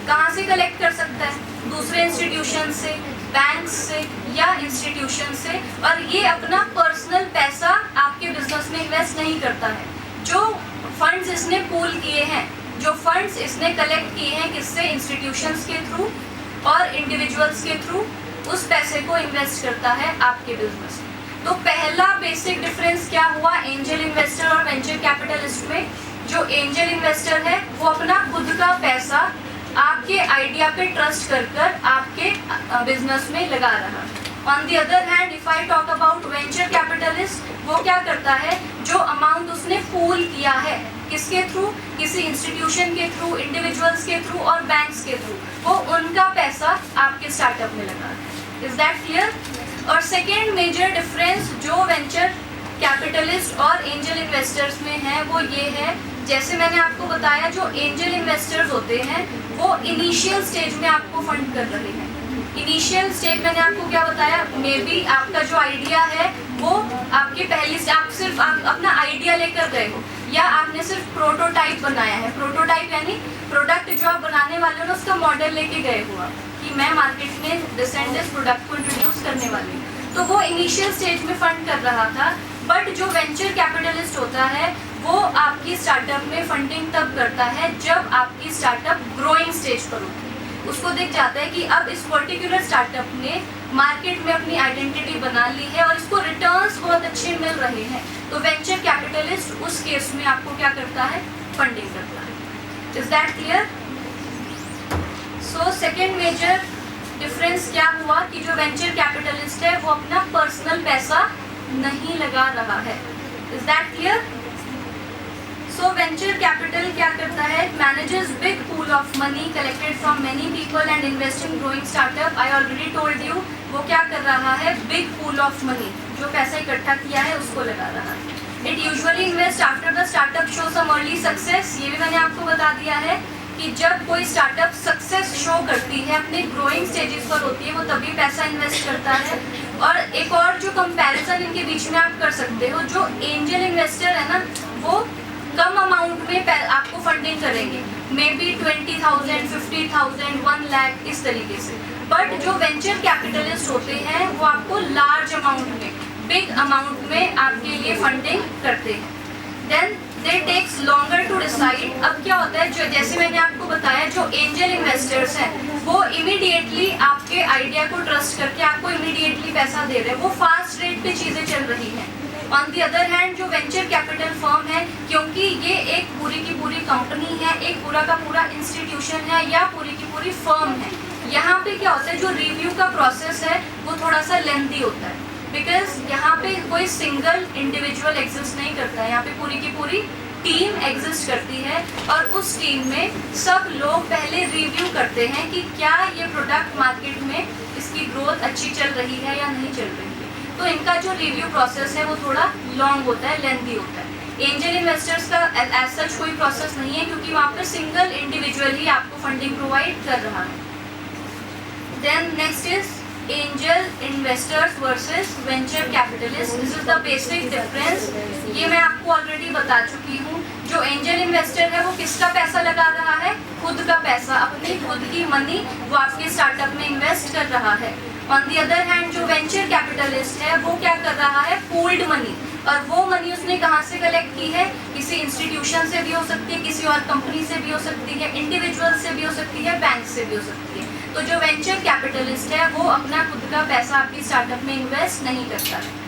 कहाँ से कलेक्ट कर सकता है, दूसरे इंस्टीट्यूशन से, बैंक से या इंस्टीट्यूशन से, और ये अपना पर्सनल पैसा आपके बिजनेस में इन्वेस्ट नहीं करता है। जो फंड्स इसने पूल किए हैं, जो फंड्स इसने कलेक्ट किए हैं, किससे, इंस्टीट्यूशंस के थ्रू और इंडिविजुअल्स के थ्रू, उस पैसे को इन्वेस्ट करता है आपके बिजनेस में। तो पहला बेसिक डिफरेंस क्या हुआ एंजल इन्वेस्टर और वेंचर कैपिटलिस्ट में। जो एंजल इन्वेस्टर है वो अपना खुद का पैसा आपके आइडिया पे ट्रस्ट कर कर आपके बिजनेस में लगा रहा है। On the other hand if I talk about venture capitalist, वो क्या करता है, जो अमाउंट उसने पूल किया है, किसके थ्रू, किसी इंस्टीट्यूशन के थ्रू, इंडिविजुअल्स के थ्रू और बैंक्स के थ्रू, वो उनका पैसा आपके स्टार्टअप में लगा रहा है। Is that clear. और सेकेंड मेजर डिफरेंस जो वेंचर कैपिटलिस्ट और एंजल इन्वेस्टर्स में है वो ये है, जैसे मैंने आपको बताया, जो एंजल इन्वेस्टर्स होते हैं वो इनिशियल स्टेज में आपको फंड कर रहे हैं। इनिशियल स्टेज मैंने आपको क्या बताया, मे बी आपका जो आइडिया है वो आपके पहली से आप सिर्फ अपना आइडिया लेकर गए हो या आपने सिर्फ प्रोटोटाइप बनाया है। प्रोटोटाइप यानी प्रोडक्ट जो आप बनाने वाले हो ना उसका मॉडल लेके गए हो आप, कि मैं मार्केट में दिस एंड दिस प्रोडक्ट को इंट्रोड्यूस करने वाली हूँ, तो वो इनिशियल स्टेज में फंड कर रहा था। बट जो वेंचर कैपिटलिस्ट होता है वो आपकी स्टार्टअप में फंडिंग तब करता है जब आपकी स्टार्टअप ग्रोइंग स्टेज पर होती है। उसको दिख जाता है कि अब इस पर्टिकुलर स्टार्टअप ने मार्केट में अपनी आइडेंटिटी बना ली है और इसको रिटर्न्स बहुत अच्छे मिल रहे हैं, तो वेंचर कैपिटलिस्ट उस केस में आपको क्या करता है, फंडिंग करता है। Is that clear. So second major difference क्या हुआ कि जो वेंचर कैपिटलिस्ट है वो अपना पर्सनल पैसा नहीं लगा रहा है। Is that clear. So venture capital क्या करता है, manages big pool of money collected from many people and invest in growing startup. I already told you वो क्या कर रहा है, बिग पूल ऑफ मनी, जो पैसा इकट्ठा किया है उसको लगा रहा है। It usually invest after the startup show some early success. ये भी मैंने आपको बता दिया है कि जब कोई स्टार्टअप सक्सेस शो करती है, अपने ग्रोइंग स्टेजेस पर होती है, वो तभी पैसा इन्वेस्ट करता है। और एक और जो कंपैरिजन इनके बीच में आप कर सकते हो, जो एंजल इन्वेस्टर है ना वो कम अमाउंट में आपको फंडिंग करेंगे, मे बी 20,000, 50,000, 1 लाख इस तरीके से। बट जो वेंचर कैपिटलिस्ट होते हैं वो आपको लार्ज अमाउंट में, बिग अमाउंट में आपके लिए फंडिंग करते हैं। Then they takes longer to decide. अब क्या होता है, जो जैसे मैंने आपको बताया, जो एंजल इन्वेस्टर्स हैं वो इमीडिएटली आपके आइडिया को ट्रस्ट करके आपको इमीडिएटली पैसा दे रहे हैं, वो फास्ट रेट पे चीज़ें चल रही हैं। ऑन दी अदर हैंड जो वेंचर कैपिटल फर्म है, क्योंकि ये एक पूरी की पूरी कंपनी है, एक पूरा का पूरा इंस्टीट्यूशन है या पूरी की पूरी फर्म है, यहाँ पे क्या होता है, जो रिव्यू का प्रोसेस है वो थोड़ा सा लेंथी होता है, बिकॉज यहाँ पे कोई सिंगल इंडिविजुअल एग्जिस्ट नहीं करता है, यहाँ पे पूरी की पूरी टीम एग्जिस्ट करती है और उस टीम में सब लोग पहले रिव्यू करते हैं कि क्या ये प्रोडक्ट मार्केट में इसकी ग्रोथ अच्छी चल रही है या नहीं चल रही है। तो इनका जो रिव्यू प्रोसेस है वो थोड़ा लॉन्ग होता है, लेंथी होता है। एंजल इन्वेस्टर्स का एज सच कोई प्रोसेस नहीं है, क्योंकि वहाँ पर सिंगल इंडिविजुअल ही आपको फंडिंग प्रोवाइड कर रहा है। Then next is angel investors versus venture capitalist. This is the basic difference. ये मैं आपको ऑलरेडी बता चुकी हूँ। जो एंजल इन्वेस्टर है वो किसका पैसा लगा रहा है? खुद का पैसा, अपनी खुद की मनी वो आपके स्टार्टअप में इन्वेस्ट कर रहा है। ऑन दी अदर हैंड जो वेंचर कैपिटलिस्ट है वो क्या कर रहा है? पूल्ड मनी, और वो मनी उसने कहाँ से कलेक्ट की है? किसी इंस्टीट्यूशन से भी हो सकती है, किसी और कंपनी से भी हो सकती है, इंडिविजुअल से भी हो सकती है, बैंक से भी हो सकती है। तो जो वेंचर कैपिटलिस्ट है वो अपना खुद का पैसा आपकी स्टार्टअप में इन्वेस्ट नहीं करता है।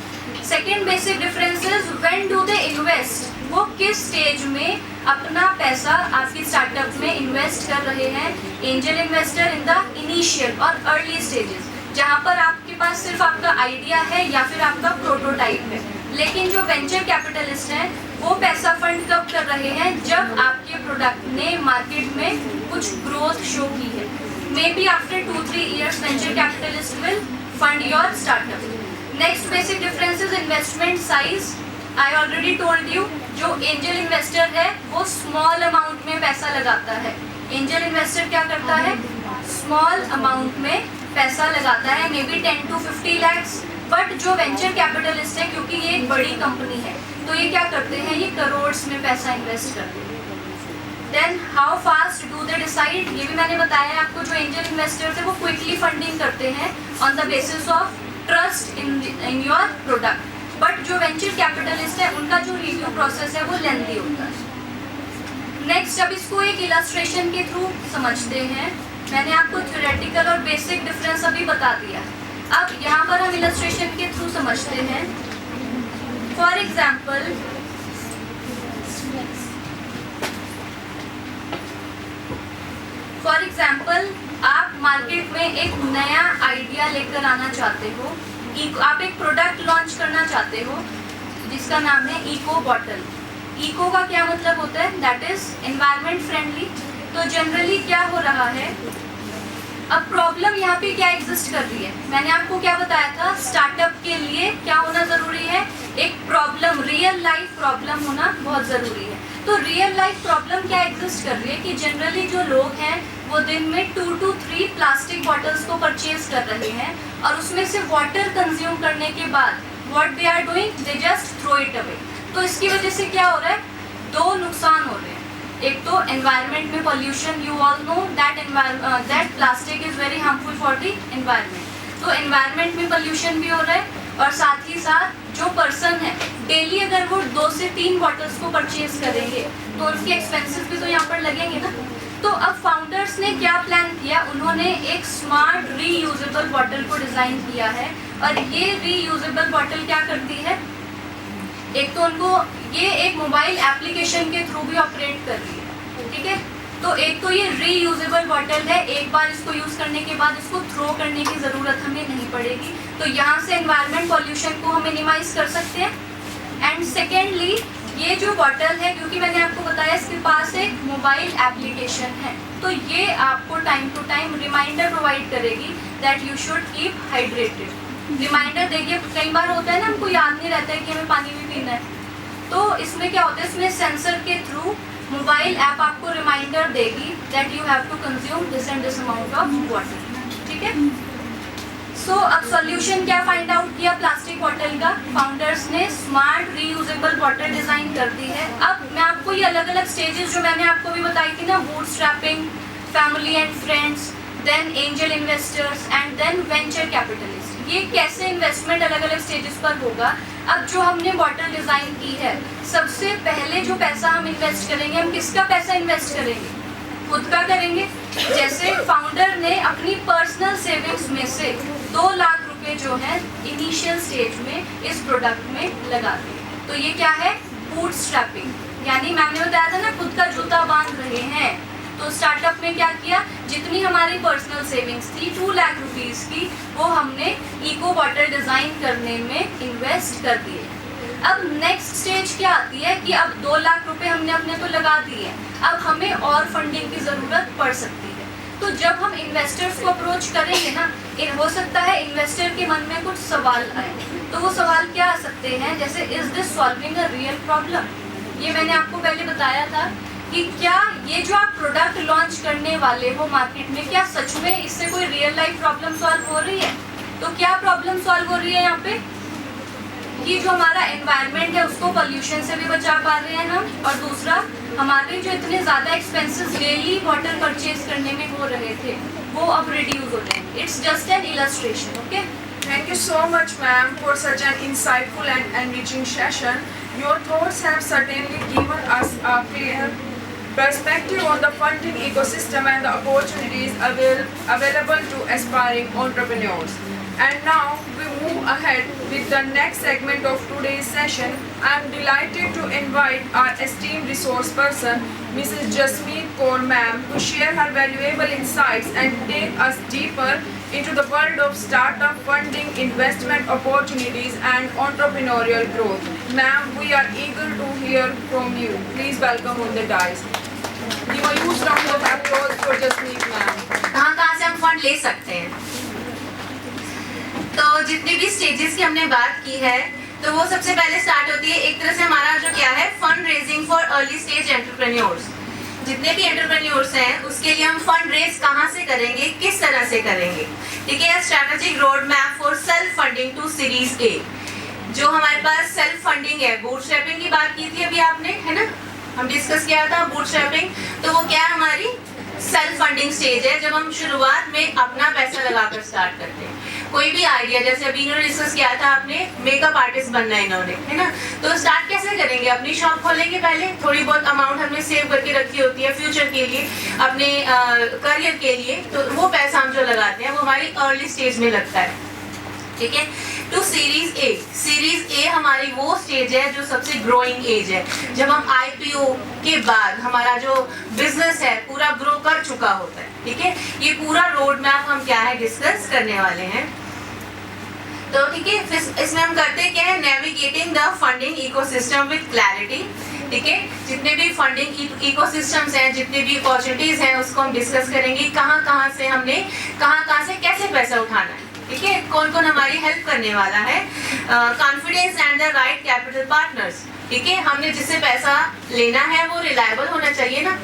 Second basic difference is when do they invest, वो किस स्टेज में अपना पैसा आपकी स्टार्टअप में इन्वेस्ट कर रहे हैं? Angel investor in the initial और अर्ली स्टेजेस, जहाँ पर आपके पास सिर्फ आपका आइडिया है या फिर आपका प्रोटोटाइप है। लेकिन जो वेंचर कैपिटलिस्ट हैं वो पैसा फंड कब कर रहे हैं? जब आपके प्रोडक्ट ने मार्केट में कुछ ग्रोथ शो की है। May be after 2-3 years venture capitalist will fund your startup. Next basic difference is investment size. I already told you, जो एंजल इन्वेस्टर है वो स्मॉल अमाउंट में पैसा लगाता है। एंजल इन्वेस्टर क्या करता है? स्मॉल अमाउंट में पैसा लगाता है, may be 10 to 50 lakhs। But जो वेंचर कैपिटलिस्ट है, क्योंकि ये एक बड़ी कंपनी है, तो ये क्या करते हैं? ये करोड्स में पैसा इन्वेस्ट करते हैं। Then how fast do they decide, ये भी मैंने बताया आपको। जो एंजल इन्वेस्टर्स है वो क्विकली फंडिंग करते हैं on the basis of trust in your product. But जो वेंचर कैपिटलिस्ट है उनका जो रिव्यू प्रोसेस है वो लेंथी होता है। नेक्स्ट, अब इसको एक इलस्ट्रेशन के थ्रू समझते हैं। मैंने आपको थ्योरेटिकल और बेसिक डिफरेंस अभी बता दिया। अब यहाँ पर हम इलस्ट्रेशन के थ्रू समझते हैं। फॉर एग्जाम्पल, आप मार्केट में एक नया आइडिया लेकर आना चाहते हो। आप एक प्रोडक्ट लॉन्च करना चाहते हो जिसका नाम है इको बॉटल। इको का क्या मतलब होता है? That is environment friendly. तो जनरली क्या हो रहा है, अब प्रॉब्लम यहाँ पे क्या एग्जिस्ट कर रही है? मैंने आपको क्या बताया था? स्टार्टअप के लिए क्या होना जरूरी है? एक प्रॉब्लम, रियल लाइफ प्रॉब्लम होना बहुत जरूरी है। तो रियल लाइफ प्रॉब्लम क्या एग्जिस्ट कर रही है कि जनरली जो लोग हैं वो दिन में 2 to 3 प्लास्टिक बॉटल्स को परचेज कर रहे हैं, और उसमें से वाटर कंज्यूम करने के बाद what they are doing, they just throw it away. तो इसकी वजह से क्या हो रहा है? 2 नुकसान हो रहे हैं। एक तो एनवायरनमेंट में pollution, you all know that plastic is very harmful for the environment. तो एनवायरनमेंट में पॉल्यूशन भी हो रहा है, और साथ ही साथ जो पर्सन है डेली अगर वो 2 से 3 बॉटल्स को परचेज करेंगे तो उनके एक्सपेंसेस भी तो यहाँ पर लगेंगे ना। तो अब फाउंडर्स ने क्या प्लान किया? उन्होंने एक स्मार्ट रीयूजेबल बॉटल को डिजाइन किया है, और ये रीयूजेबल बॉटल क्या करती है? एक तो उनको ये एक मोबाइल एप्लीकेशन के थ्रू भी ऑपरेट कर रही है, ठीक है। तो एक तो ये रीयूजेबल बॉटल है, एक बार इसको यूज करने के बाद इसको थ्रो करने की जरूरत हमें नहीं पड़ेगी। तो यहाँ से एनवायरमेंट पॉल्यूशन को हम मिनिमाइज कर सकते हैं। एंड सेकेंडली, ये जो बॉटल है, क्योंकि मैंने आपको बताया इसके पास एक मोबाइल एप्लीकेशन है, तो ये आपको time to time reminder provide करेगी that you should keep hydrated. Reminder देखिए, कई बार होता है ना हमको याद नहीं रहता है कि हमें पानी भी पीना है, तो इसमें क्या होता है, इसमें सेंसर के थ्रू मोबाइल ऐप आपको रिमाइंडर देगी that you have to consume this and this amount of water, ठीक है। सो अब सॉल्यूशन क्या फाइंड आउट किया प्लास्टिक बॉटल का? फाउंडर्स ने स्मार्ट रीयूजेबल बॉटल डिजाइन कर दी है। अब मैं आपको ये अलग अलग स्टेजेस जो मैंने आपको भी बताई थी ना, bootstrapping, family and friends, then angel investors and then venture capitalist, ये कैसे इन्वेस्टमेंट अलग अलग स्टेजेस पर होगा। अब जो हमने बॉटल डिजाइन की है, सबसे पहले जो पैसा हम इन्वेस्ट करेंगे, हम किसका पैसा इन्वेस्ट करेंगे? खुद का करेंगे। जैसे फाउंडर ने अपनी पर्सनल सेविंग्स में से 2 लाख रुपए जो है इनिशियल स्टेज में इस प्रोडक्ट में लगा दिए। तो ये क्या है? बूटस्ट्रैपिंग, यानी मैंने बताया था ना खुद का जूता बांध रहे हैं। तो स्टार्टअप में क्या किया, जितनी हमारी पर्सनल सेविंग्स थी 2 लाख रुपीस की, वो हमने इको बॉटल डिजाइन करने में इन्वेस्ट कर दिए। अब नेक्स्ट स्टेज क्या आती है कि अब 2 लाख रुपए हमने अपने तो लगा दिए, अब हमें और फंडिंग की जरूरत पड़ सकती है। तो जब हम इन्वेस्टर्स को अप्रोच करेंगे ना, हो सकता है इन्वेस्टर के मन में कुछ सवाल आए। तो वो सवाल क्या आ सकते हैं, जैसे is this solving a real problem. ये मैंने आपको पहले बताया था कि क्या ये जो आप प्रोडक्ट लॉन्च करने वाले हो मार्केट में, क्या सच में इससे कोई रियल लाइफ प्रॉब्लम सॉल्व हो रही है? तो क्या प्रॉब्लम सॉल्व हो रही है यहाँ पे? कि जो हमारा एनवायरनमेंट है उसको पोल्यूशन से भी बचा पा रहे हैं हम, और दूसरा हमारे जो इतने ज़्यादा एक्सपेंसेस डेली वाटर परचेज करने में हो रहे थे वो अब रिड्यूस हो रहे हैं. It's just an illustration. Okay. Thank you so much, ma'am, for such an insightful and enriching session. Your thoughts have certainly given us a clear perspective on the funding ecosystem and the opportunities available to aspiring entrepreneurs. And now we move ahead with the next segment of today's session. I am delighted to invite our esteemed resource person, Mrs. Jasmeet Kaur ma'am, to share her valuable insights and take us deeper into the world of startup funding, investment opportunities and entrepreneurial growth. Ma'am, we are eager to hear from you. Please welcome on the dais. Give a huge round of applause for Jasmeet ma'am. कहाँ से हम फंड ले सकते हैं? तो जितने भी स्टेजेस की हमने बात की है तो वो सबसे पहले स्टार्ट होती है एक तरह से हमारा जो क्या है fund raising for early stage entrepreneurs. जितने भी एंटरप्रेन्योर्स हैं उसके लिए हम फंड रेज कहाँ से करेंगे, किस तरह से करेंगे. ठीक है. Strategic road map for self funding to series A. जो हमारे पास सेल्फ फंडिंग है, बूटस्ट्रैपिंग की बात की थी अभी आपने, है ना, हम डिस्कस किया था बूटस्ट्रैपिंग. तो वो क्या है, हमारी सेल्फ फंडिंग स्टेज है जब हम शुरुआत में अपना पैसा लगाकर स्टार्ट करते हैं. कोई भी आइडिया, जैसे अभी इन्होंने डिस्कस किया था, आपने मेकअप आर्टिस्ट बनना है इन्होंने, है ना, तो स्टार्ट कैसे करेंगे, अपनी शॉप खोलेंगे पहले, थोड़ी बहुत अमाउंट हमने सेव करके रखी होती है फ्यूचर के लिए, अपने करियर के लिए, तो वो पैसा हम जो लगाते हैं वो हमारी अर्ली स्टेज में लगता है. ठीक है. To series A. Series A हमारी वो स्टेज है जो सबसे ग्रोइंग एज है, जब हम आईपीओ के बाद हमारा जो बिजनेस है पूरा ग्रो कर चुका होता है. ठीक है. ये पूरा रोड मैप हम क्या है डिस्कस करने वाले हैं. तो ठीक है, फिर इसमें हम करते क्या है, navigating the funding ecosystem with clarity. ठीक है. जितने भी फंडिंग इकोसिस्टम्स हैं, जितने भी अपॉर्चुनिटीज हैं, उसको हम डिस्कस करेंगे. कहाँ से हमने कहाँ से कैसे पैसा उठाना है. ठीक है. कौन कौन हमारी हेल्प करने वाला है. Confidence and the right capital partners. ठीक है. हमने जिससे पैसा लेना है वो रिलायबल होना चाहिए ना.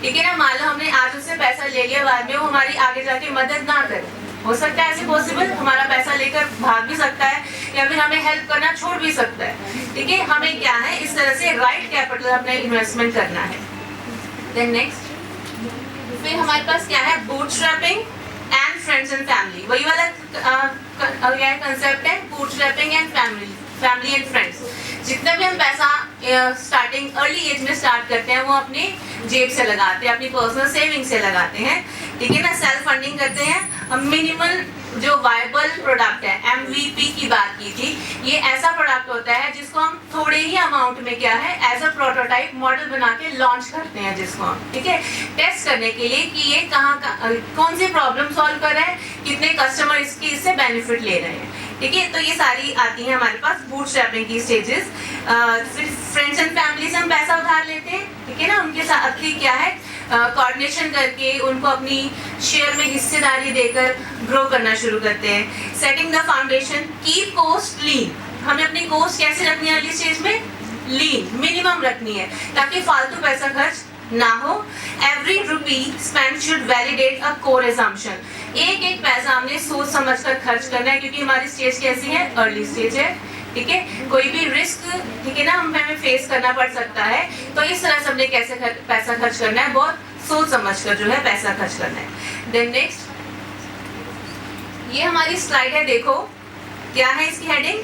ठीक है ना. मान लो हमने आज उससे पैसा ले लिया, बाद में वो हमारी आगे जाके मदद ना करे, हो सकता है ऐसे पॉसिबल, हमारा पैसा लेकर भाग भी सकता है या फिर हमें हेल्प करना छोड़ भी सकता है. ठीक है. हमें क्या है, इस तरह से राइट कैपिटल अपना इन्वेस्टमेंट करना है. देन नेक्स्ट, फिर हमारे पास क्या है, bootstrapping and friends and family. वही वाला कंसेप्ट है, bootstrapping and family and friends. जितना भी हम पैसा स्टार्टिंग अर्ली एज में स्टार्ट करते हैं वो अपनी जेब से लगाते हैं, अपनी पर्सनल सेविंग से लगाते हैं. ठीक है ना. सेल्फ फंडिंग करते हैं. हम मिनिमल जो वायबल प्रोडक्ट है, MVP की बात की थी, ये ऐसा प्रोडक्ट होता है जिसको हम थोड़े ही अमाउंट में क्या है एज अ प्रोटोटाइप मॉडल बना के लॉन्च करते हैं, जिसको हम ठीक है टेस्ट करने के लिए कि ये कौन सी प्रॉब्लम सॉल्व कर रहा है, कितने कस्टमर इससे बेनिफिट ले रहे हैं. ठीक है. तो ये सारी आती हैं हमारे पास बूटस्ट्रैपिंग की स्टेजेस. फिर फ्रेंड्स एंड फैमिली से हम पैसा उधार लेते हैं. ठीक है ना. उनके साथ क्या है, कोऑर्डिनेशन करके उनको अपनी शेयर में हिस्सेदारी देकर ग्रो करना शुरू करते हैं. Setting the foundation, keep cost lean. हमें अपनी कॉस्ट कैसे रखनी है अर्ली स्टेज में, लीन, मिनिमम रखनी है ताकि फालतू पैसा खर्च ना हो. Every rupee spend should validate a core assumption. एक एक पैसा हमने सोच समझ कर खर्च करना है क्योंकि हमारी स्टेज कैसी है, अर्ली स्टेज है. ठीक है. कोई भी रिस्क ठीक है ना हमें फेस करना पड़ सकता है, तो इस तरह से हमने कैसे पैसा खर्च करना है, बहुत सोच समझ कर जो है पैसा खर्च करना है. देन नेक्स्ट, ये हमारी स्लाइड है, देखो क्या है इसकी heading,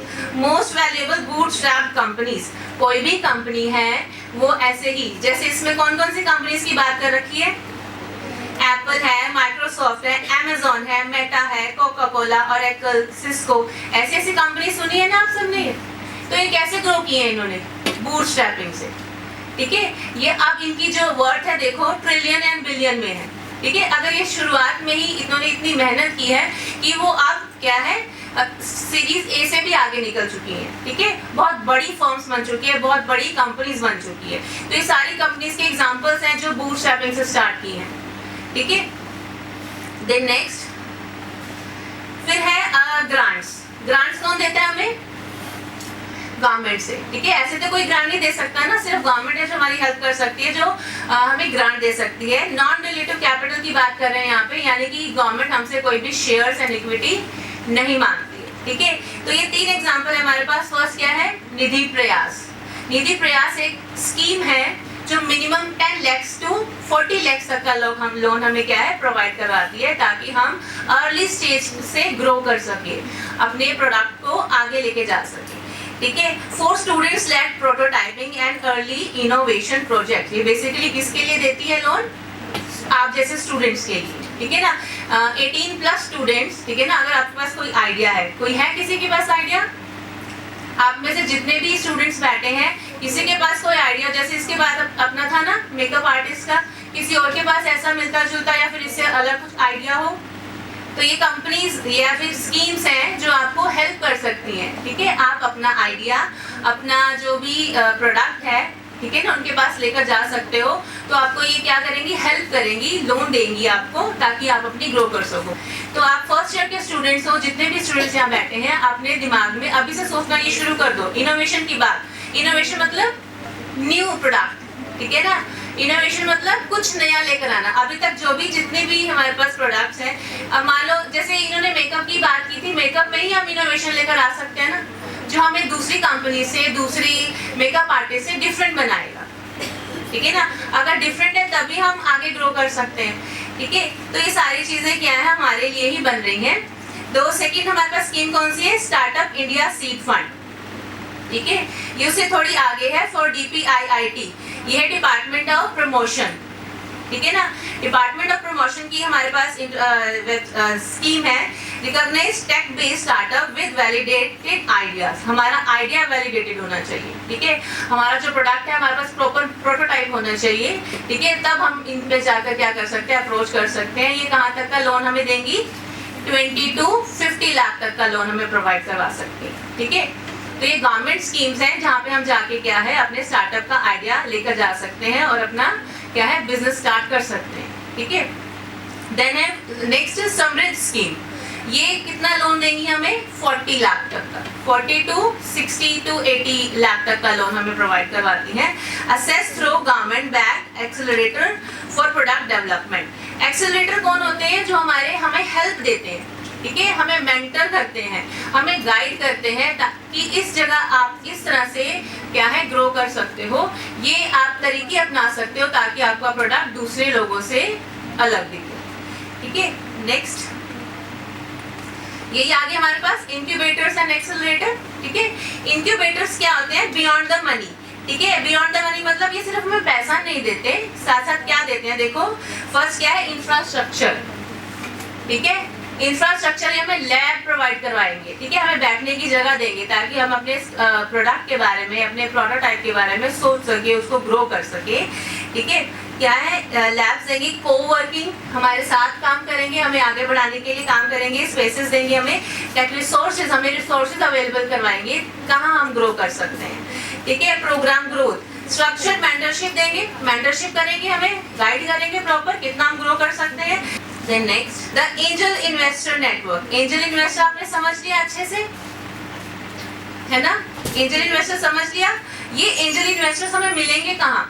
most valuable bootstrap companies. कोई भी कंपनी है वो ऐसे ही, जैसे इसमें कौन कौन सी कंपनीज की बात कर रखी है, एप्पल है, माइक्रोसॉफ्ट है, अमेजॉन है, मेटा है, कोका कोला, ऑरेकल, सिस्को, ऐसी ऐसी कंपनी सुनी है ना आप सबने. तो ये कैसे ग्रो किए हैं इन्होंने, बूटस्ट्रैपिंग से. ठीक है. ये अब इनकी जो वर्थ है देखो ट्रिलियन एंड बिलियन में है. ठीक है. अगर ये शुरुआत में ही इन्होंने इतनी मेहनत की है कि वो अब क्या है सीरीज ए से भी आगे निकल चुकी है. ठीक है. बहुत बड़ी फर्म्स बन चुकी है, बहुत बड़ी कंपनीज बन चुकी है. तो ये सारी कंपनीज के एग्जांपल्स हैं जो बूटस्ट्रैपिंग से स्टार्ट की हैं. ठीक है. देन नेक्स्ट, फिर है ग्रांट्स. ग्रांट्स कौन देता है हमें, गवर्नमेंट से. ठीक है. ऐसे तो कोई ग्रांट नहीं दे सकता ना, सिर्फ गवर्नमेंट है जो हमारी हेल्प कर सकती है, जो हमें ग्रांट दे सकती है. नॉन रिलेटिव कैपिटल की बात कर रहे हैं यहाँ पे, यानी कि गवर्नमेंट हमसे कोई भी शेयर्स एंड इक्विटी नहीं मांगती है. ठीक है, तो ये 3 एग्जाम्पल है हमारे पास। फर्स्ट क्या है, निधि प्रयास। निधि प्रयास एक स्कीम है जो मिनिमम 10 लाख टू 40 लाख तक का लोन हमें क्या है प्रोवाइड करवाती है, ताकि हम अर्ली स्टेज से ग्रो कर सके, अपने प्रोडक्ट को आगे लेके जा सके। ठीक है, for students led prototyping and early innovation project. ये बेसिकली किसके लिए देती है लोन, आप जैसे स्टूडेंट्स के लिए। ठीक है ना, 18+ स्टूडेंट्स। ठीक है ना, अगर आपके पास कोई आइडिया है, कोई है किसी के पास आइडिया, आप में से जितने भी स्टूडेंट्स बैठे हैं, किसी के पास कोई आइडिया, जैसे इसके बाद अपना था ना मेकअप आर्टिस्ट का, किसी और के पास ऐसा मिलता जुलता या फिर इससे अलग कुछ आइडिया हो, तो ये कंपनीज या फिर स्कीम्स हैं जो आपको हेल्प कर सकती हैं। ठीक है, आप अपना आइडिया, अपना जो भी प्रोडक्ट है, ठीक है ना, उनके पास लेकर जा सकते हो। तो आपको ये क्या करेंगी, हेल्प करेंगी, लोन देंगी आपको, ताकि आप अपनी ग्रो कर सको। तो आप फर्स्ट ईयर के स्टूडेंट्स हो, जितने भी स्टूडेंट्स यहाँ बैठे हैं, अपने दिमाग में अभी से सोचना ये शुरू कर दो इनोवेशन की बात। इनोवेशन मतलब न्यू प्रोडक्ट। ठीक है ना, इनोवेशन मतलब कुछ नया लेकर आना। अभी तक जो भी जितने भी हमारे पास प्रोडक्ट्स हैं, अब मान लो जैसे इन्होंने मेकअप की बात की थी, मेकअप में ही हम इनोवेशन लेकर आ सकते हैं ना, जो हमें दूसरी कंपनी से, दूसरी मेकअप आर्टिस्ट से डिफरेंट बनाएगा। ठीक है ना, अगर डिफरेंट है तभी हम आगे ग्रो कर सकते हैं। ठीक है, तो ये सारी चीजें क्या है, हमारे लिए ही बन रही हैं। तो सेकंड हमारे पास स्कीम कौन सी है, स्टार्टअप इंडिया सीड फंड। ठीक है, ये उससे थोड़ी आगे है, फॉर DPIIT। ये है डिपार्टमेंट ऑफ प्रमोशन। ठीक है ना, डिपार्टमेंट ऑफ प्रमोशन की हमारे पास स्कीम है, recognize tech based startup with validated ideas. हमारा आइडिया वैलिडेटेड होना चाहिए। ठीक है, हमारा जो प्रोडक्ट है हमारे पास प्रॉपर प्रोटोटाइप होना चाहिए। ठीक है, तब हम इन पे जाकर क्या कर सकते हैं, अप्रोच कर सकते हैं। ये कहाँ तक का लोन हमें देंगी, 20 to 50 लाख तक का लोन हमें प्रोवाइड करवा सकते हैं। ठीक है, तो ये गवर्नमेंट स्कीम्स हैं जहाँ पे हम जाके क्या है, अपने स्टार्टअप का आइडिया लेकर जा सकते हैं और अपना क्या है, बिजनेस स्टार्ट कर सकते हैं। ठीक है, देन है नेक्स्ट समृद्ध स्कीम। ये कितना लोन देंगी हमें, 40 लाख तक का, 40 to 60 to 80 लाख तक का लोन हमें प्रोवाइड करवाती हैं। Assess through government back accelerator for product development. Accelerator कौन होते हैं, जो हमें हेल्प देते हैं। ठीक है, हमें मेंटर करते हैं, हमें गाइड करते हैं, ताकि इस जगह आप इस तरह से क्या है ग्रो कर सकते हो। ये आप तरीके अपना सकते हो ताकि आपका प्रोडक्ट दूसरे लोगों से अलग दिखे। ठीक है, नेक्स्ट यही आगे हमारे पास इंक्यूबेटर्स एंड एक्सेलरेटर। ठीक है, इंक्यूबेटर्स क्या होते हैं, बियॉन्ड द मनी। ठीक है, बियॉन्ड द मनी मतलब ये सिर्फ हमें पैसा नहीं देते, साथ साथ क्या देते हैं, देखो फर्स्ट क्या है, इंफ्रास्ट्रक्चर। ठीक है, इंफ्रास्ट्रक्चर हमें लैब प्रोवाइड करवाएंगे। ठीक है, हमें बैठने की जगह देंगे ताकि हम अपने प्रोडक्ट के बारे में, अपने प्रोटोटाइप के बारे में सोच सके, उसको ग्रो कर सके। ठीक है, क्या है, लैब्स देंगे, कोवर्किंग हमारे साथ काम करेंगे, हमें आगे बढ़ाने के लिए काम करेंगे, स्पेसेस देंगे हमें, टेक रिसोर्सेज, हमें रिसोर्सेज अवेलेबल करवाएंगे, कहाँ हम ग्रो कर सकते हैं। ठीक है, प्रोग्राम ग्रोथ, स्ट्रक्चर मेंटरशिप देंगे, मेंटरशिप करेंगे, हमें गाइड करेंगे प्रॉपर कितना हम ग्रो कर सकते हैं। Then next, the angel investor network. Angel investor आपने समझ लिया अच्छे से, है ना, एंजल इन्वेस्टर समझ लिया। ये एंजल इन्वेस्टर्स हमें मिलेंगे कहाँ,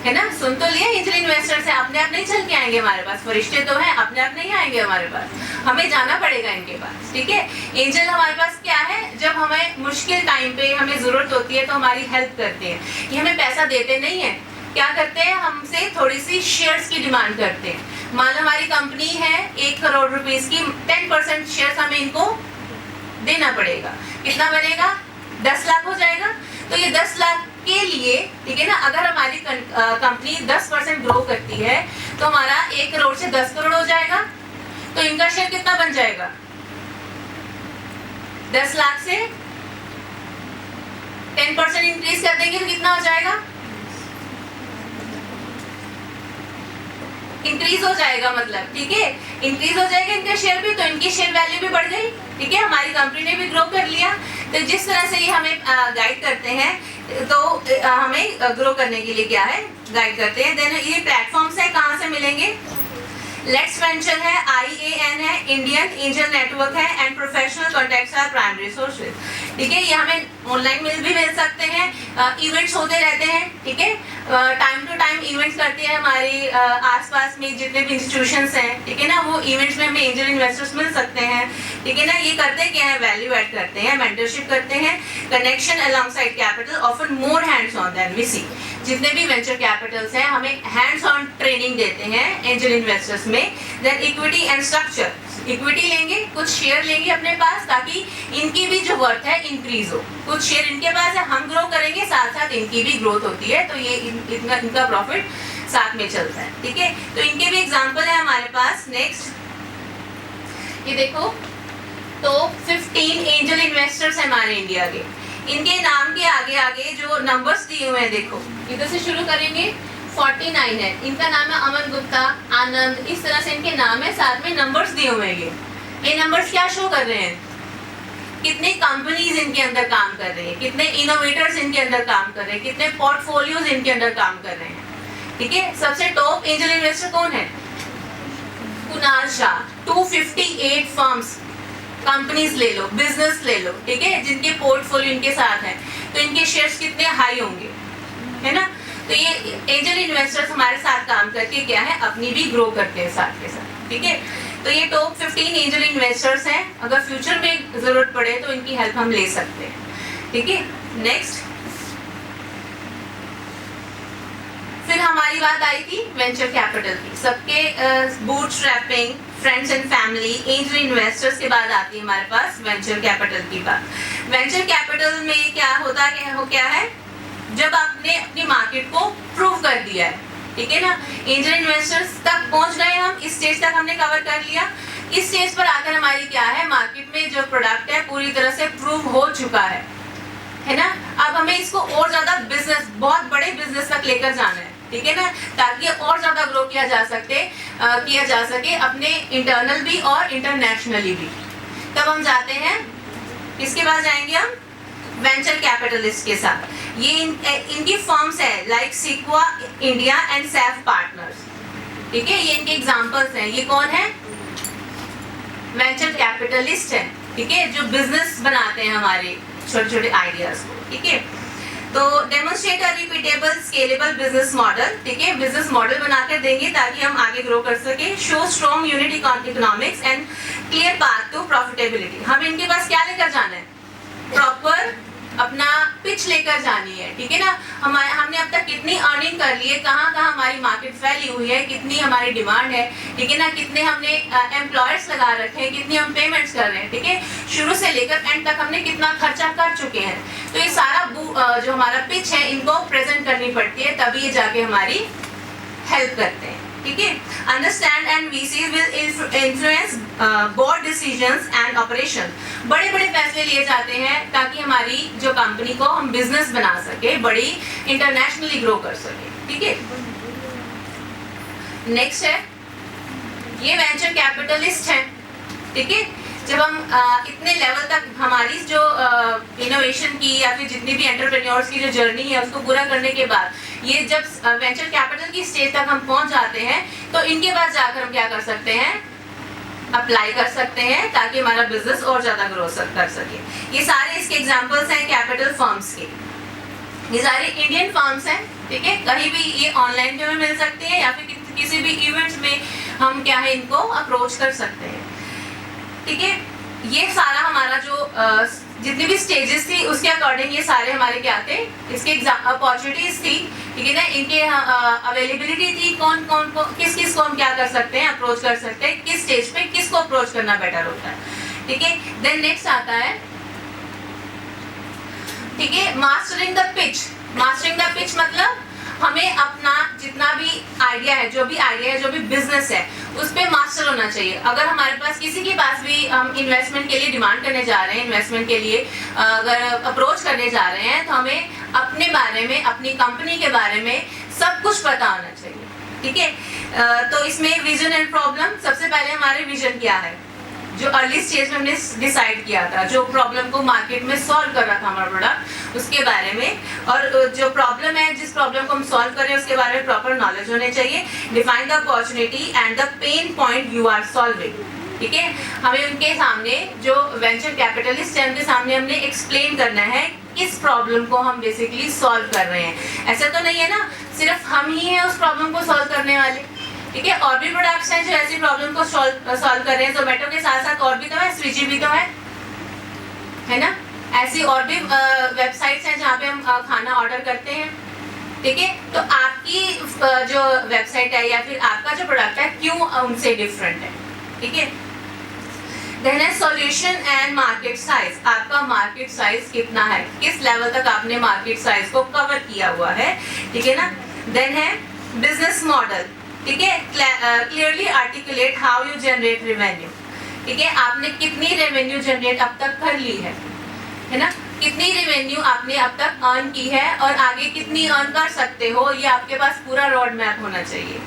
है ना, सुन तो लिया, एंजल इन्वेस्टर्स है, अपने आप नहीं चल के आएंगे हमारे पास, फरिश्ते तो हैं, अपने आप नहीं आएंगे हमारे पास, हमें जाना पड़ेगा इनके पास। ठीक है, एंजल हमारे पास क्या है, जब हमें मुश्किल टाइम पे हमें जरूरत होती है तो हमारी हेल्प करते हैं। ये हमें पैसा देते नहीं है, क्या करते हैं, हमसे थोड़ी सी शेयर्स की डिमांड करते हैं। मान लो हमारी कंपनी है 1 करोड़ रुपीस की, 10% शेयर्स हमें इनको देना पड़ेगा। कितना बनेगा, 10 लाख हो जाएगा। तो ये 10 लाख के लिए, ठीक है ना, अगर हमारी कंपनी 10% ग्रो करती है तो हमारा 1 करोड़ से 10 करोड़ हो जाएगा। तो इनका शेयर कितना बन जाएगा, 10 लाख से 10% इंक्रीज कर देंगे तो कितना हो जाएगा, इंक्रीज हो जाएगा, मतलब ठीक है, इंक्रीज हो जाएगा इनका शेयर भी, तो इनकी शेयर वैल्यू भी बढ़ गई। ठीक है, हमारी कंपनी ने भी ग्रो कर लिया। तो जिस तरह से ये हमें गाइड करते हैं, तो हमें ग्रो करने के लिए क्या है, गाइड करते हैं। देन ये प्लेटफॉर्म्स है, कहाँ से मिलेंगे, लेट्स वेंचर है, IAN है, इंडियन एंजल नेटवर्क है, and professional contacts are primary sources. ठीक है, ये हमें ऑनलाइन भी मिल सकते हैं, इवेंट्स होते रहते हैं, ठीक है, टाइम टू टाइम इवेंट्स करती है हमारे आसपास में जितने भी इंस्टीट्यूशंस हैं, ठीक है ना, वो इवेंट्स में हमें एंजल इन्वेस्टर्स मिल सकते हैं, ठीक है ना। ये करते क्या है, वैल्यू ऐड करते हैं, मेंटरशिप करते हैं, connection alongside capital, often more hands on then we see. जितने भी वेंचर कैपिटल्स हैं हमें हैंड्स ऑन ट्रेनिंग देते हैं एंजल इन्वेस्टर्स में। Then equity and structure, equity लेंगे, कुछ शेयर लेंगे अपने पास ताकि इनकी भी जो वर्थ है इंक्रीज हो, कुछ शेयर इनके पास है, हम ग्रो करेंगे, साथ साथ इनकी भी ग्रोथ होती है, तो ये इनका प्रॉफिट साथ में चलता है, ठीक है। तो इनके भी एग्जांपल है हमारे पास। नेक्स्ट ये देखो, तो 15 एंजल इन्वेस्टर्स हैं हमारे इंडिया के। इनके नाम के आगे आगे जो नंबर्स दिए हुए हैं, देखो इधर से शुरू करेंगे, 49 है, इनका नाम है अमन गुप्ता, आनंद, इस तरह से इनके नाम है, साथ में नंबर्स दिए हुए हैं। ये नंबर्स क्या शो कर रहे हैं, कितने कंपनीज इनके अंदर काम कर रहे हैं, कितने इनोवेटर्स इनके अंदर काम कर रहे हैं, कितने पोर्टफोलियोज इनके अंदर काम कर रहे हैं, ठीक है। सबसे टॉप एंजल इन्वेस्टर कौन है, कुणाल शाह, 258 फर्म्स, कंपनीज ले लो, बिजनेस ले लो, ठीक है, जिनके पोर्टफोलियो इनके साथ है, तो इनके शेयर्स कितने हाई होंगे, है ना। तो ये एंजल इन्वेस्टर्स हमारे साथ काम करके क्या है, अपनी भी ग्रो करते हैं साथ के साथ, ठीक है। तो ये टॉप 15 एंजल इन्वेस्टर्स हैं, अगर फ्यूचर में जरूरत पड़े तो इनकी हेल्प हम ले सकते हैं, ठीक है। नेक्स्ट, फिर हमारी बात आई थी वेंचर कैपिटल की, सबके bootstrapping, friends and family, angel investors के बाद आती है हमारे पास वेंचर कैपिटल की बात। वेंचर कैपिटल में क्या होता है, क्या है, जब आपने अपनी मार्केट को प्रूव कर दिया है, ठीक है ना। एंजल इन्वेस्टर्स तक पहुंच गए हम, इस स्टेज तक हमने कवर कर लिया। इस स्टेज पर आकर हमारी क्या है, मार्केट में जो प्रोडक्ट है पूरी तरह से प्रूव हो चुका है ना। अब हमें इसको और ज्यादा बिजनेस, बहुत बड़े बिजनेस तक लेकर जाना है, ठीक है ना, ताकि और ज्यादा ग्रो किया जा सके अपने इंटरनल भी और इंटरनेशनली भी। तब हम जाते हैं, किसके पास जाएंगे हम, वेंचर कैपिटलिस्ट के साथ। ये इनकी फर्म्स है like Sequoia India and SAIF partners, ठीक है, ये इनके एग्जांपल्स हैं। ये कौन है, वेंचर कैपिटलिस्ट है, ठीक है, जो बिजनेस बनाते हैं हमारे छोटे छोटे आइडियाज को, ठीक है। तो डेमोन्स्ट्रेट अ रिपीटेबल स्केलेबल बिजनेस मॉडल, ठीक है, बिजनेस मॉडल बनाकर देंगे ताकि हम आगे ग्रो कर सके। Show strong unit economics and clear path to profitability. हम इनके पास क्या लेकर जाना है, प्रॉपर अपना पिच लेकर जानी है, ठीक है ना। हमने अब तक कितनी अर्निंग कर ली है, कहाँ कहाँ हमारी मार्केट फैली हुई है, कितनी हमारी डिमांड है, ठीक है ना, कितने हमने एम्प्लॉयर्स लगा रखे हैं, कितनी हम पेमेंट्स कर रहे हैं, ठीक है, शुरू से लेकर एंड तक हमने कितना खर्चा कर चुके हैं। तो ये सारा जो हमारा पिच है इनको प्रेजेंट करनी पड़ती है, तभी ये जाके हमारी हेल्प करते हैं, ठीक है। Understand and VC will influence board decisions and operation. बड़े बड़े फैसले लिए जाते हैं ताकि हमारी जो कंपनी को हम बिजनेस बना सके, बड़ी इंटरनेशनली ग्रो कर सके, ठीक है। नेक्स्ट है, ये वेंचर कैपिटलिस्ट है, ठीक है। जब हम इतने लेवल तक हमारी जो इनोवेशन की या फिर जितनी भी एंटरप्रेन्योर्स की जो जर्नी है उसको पूरा करने के बाद ये जब वेंचर कैपिटल की स्टेज तक हम पहुंच जाते हैं, तो इनके बाद जाकर हम क्या कर सकते हैं, अप्लाई कर सकते हैं ताकि हमारा बिजनेस और ज्यादा ग्रो कर सके। ये सारे इसके एग्जांपल्स हैं कैपिटल फर्म्स के। ये सारे इंडियन फर्म्स हैं, ठीक है, कहीं भी ये ऑनलाइन भी हमें मिल सकती है या फिर किसी भी इवेंट्स में हम क्या है इनको अप्रोच कर सकते हैं, ठीक है। ये सारा हमारा जो जितनी भी स्टेजेस थी उसके अकॉर्डिंग ये सारे हमारे क्या थे, इसके अपॉर्चुनिटीज थी, ठीक है ना, इनके अवेलेबिलिटी थी, कौन कौन को किस को हम क्या कर सकते हैं, अप्रोच कर सकते हैं, किस स्टेज पे किसको अप्रोच करना बेटर होता है, ठीक है। देन नेक्स्ट आता है, ठीक है, mastering the pitch. Mastering the pitch मतलब हमें अपना जितना भी आइडिया है, जो भी बिजनेस है, उस पे मास्टर होना चाहिए। अगर हमारे पास किसी के पास भी हम इन्वेस्टमेंट के लिए डिमांड करने जा रहे हैं, इन्वेस्टमेंट के लिए अगर अप्रोच करने जा रहे हैं, तो हमें अपने बारे में, अपनी कंपनी के बारे में सब कुछ पता होना चाहिए, ठीक है। तो इसमें विजन एंड प्रॉब्लम, सबसे पहले हमारे विजन क्या है, जो अर्ली स्टेज में हमने डिसाइड किया था, जो प्रॉब्लम को मार्केट में सॉल्व कर रहा था हमारा प्रोडक्ट, उसके बारे में, और जो प्रॉब्लम है, जिस प्रॉब्लम को हम सॉल्व कर रहे हैं उसके बारे में प्रॉपर नॉलेज होने चाहिए। Define the opportunity and the pain point you are solving, ठीक है। हमें उनके सामने जो वेंचर कैपिटलिस्ट है उनके सामने हमने एक्सप्लेन करना है किस प्रॉब्लम को हम बेसिकली सॉल्व कर रहे हैं। ऐसा तो नहीं है ना सिर्फ हम ही हैं उस प्रॉब्लम को सॉल्व करने वाले, ठीक है। और भी प्रोडक्ट्स हैं जो ऐसी प्रॉब्लम को सॉल्व कर रहे हैं। जोमेटो के साथ साथ और भी तो है, स्विगी भी तो है ना। ऐसी और भी वेबसाइट्स हैं जहाँ पे हम खाना ऑर्डर करते हैं, ठीक है। तो आपकी जो वेबसाइट है या फिर आपका जो प्रोडक्ट है क्यों उनसे डिफरेंट है, ठीक है। देन है सॉल्यूशन एंड मार्केट साइज। आपका मार्केट साइज कितना है, किस लेवल तक आपने मार्केट साइज को कवर किया हुआ है, ठीक है ना। देन है बिजनेस मॉडल, ठीक है। Clearly articulate how you generate revenue, ठीक है। आपने कितनी रेवेन्यू जनरेट अब तक कर ली है ना। कितनी रेवेन्यू आपने अब तक अर्न की है और आगे कितनी अर्न कर सकते हो, ये आपके पास पूरा रोड मैप होना चाहिए।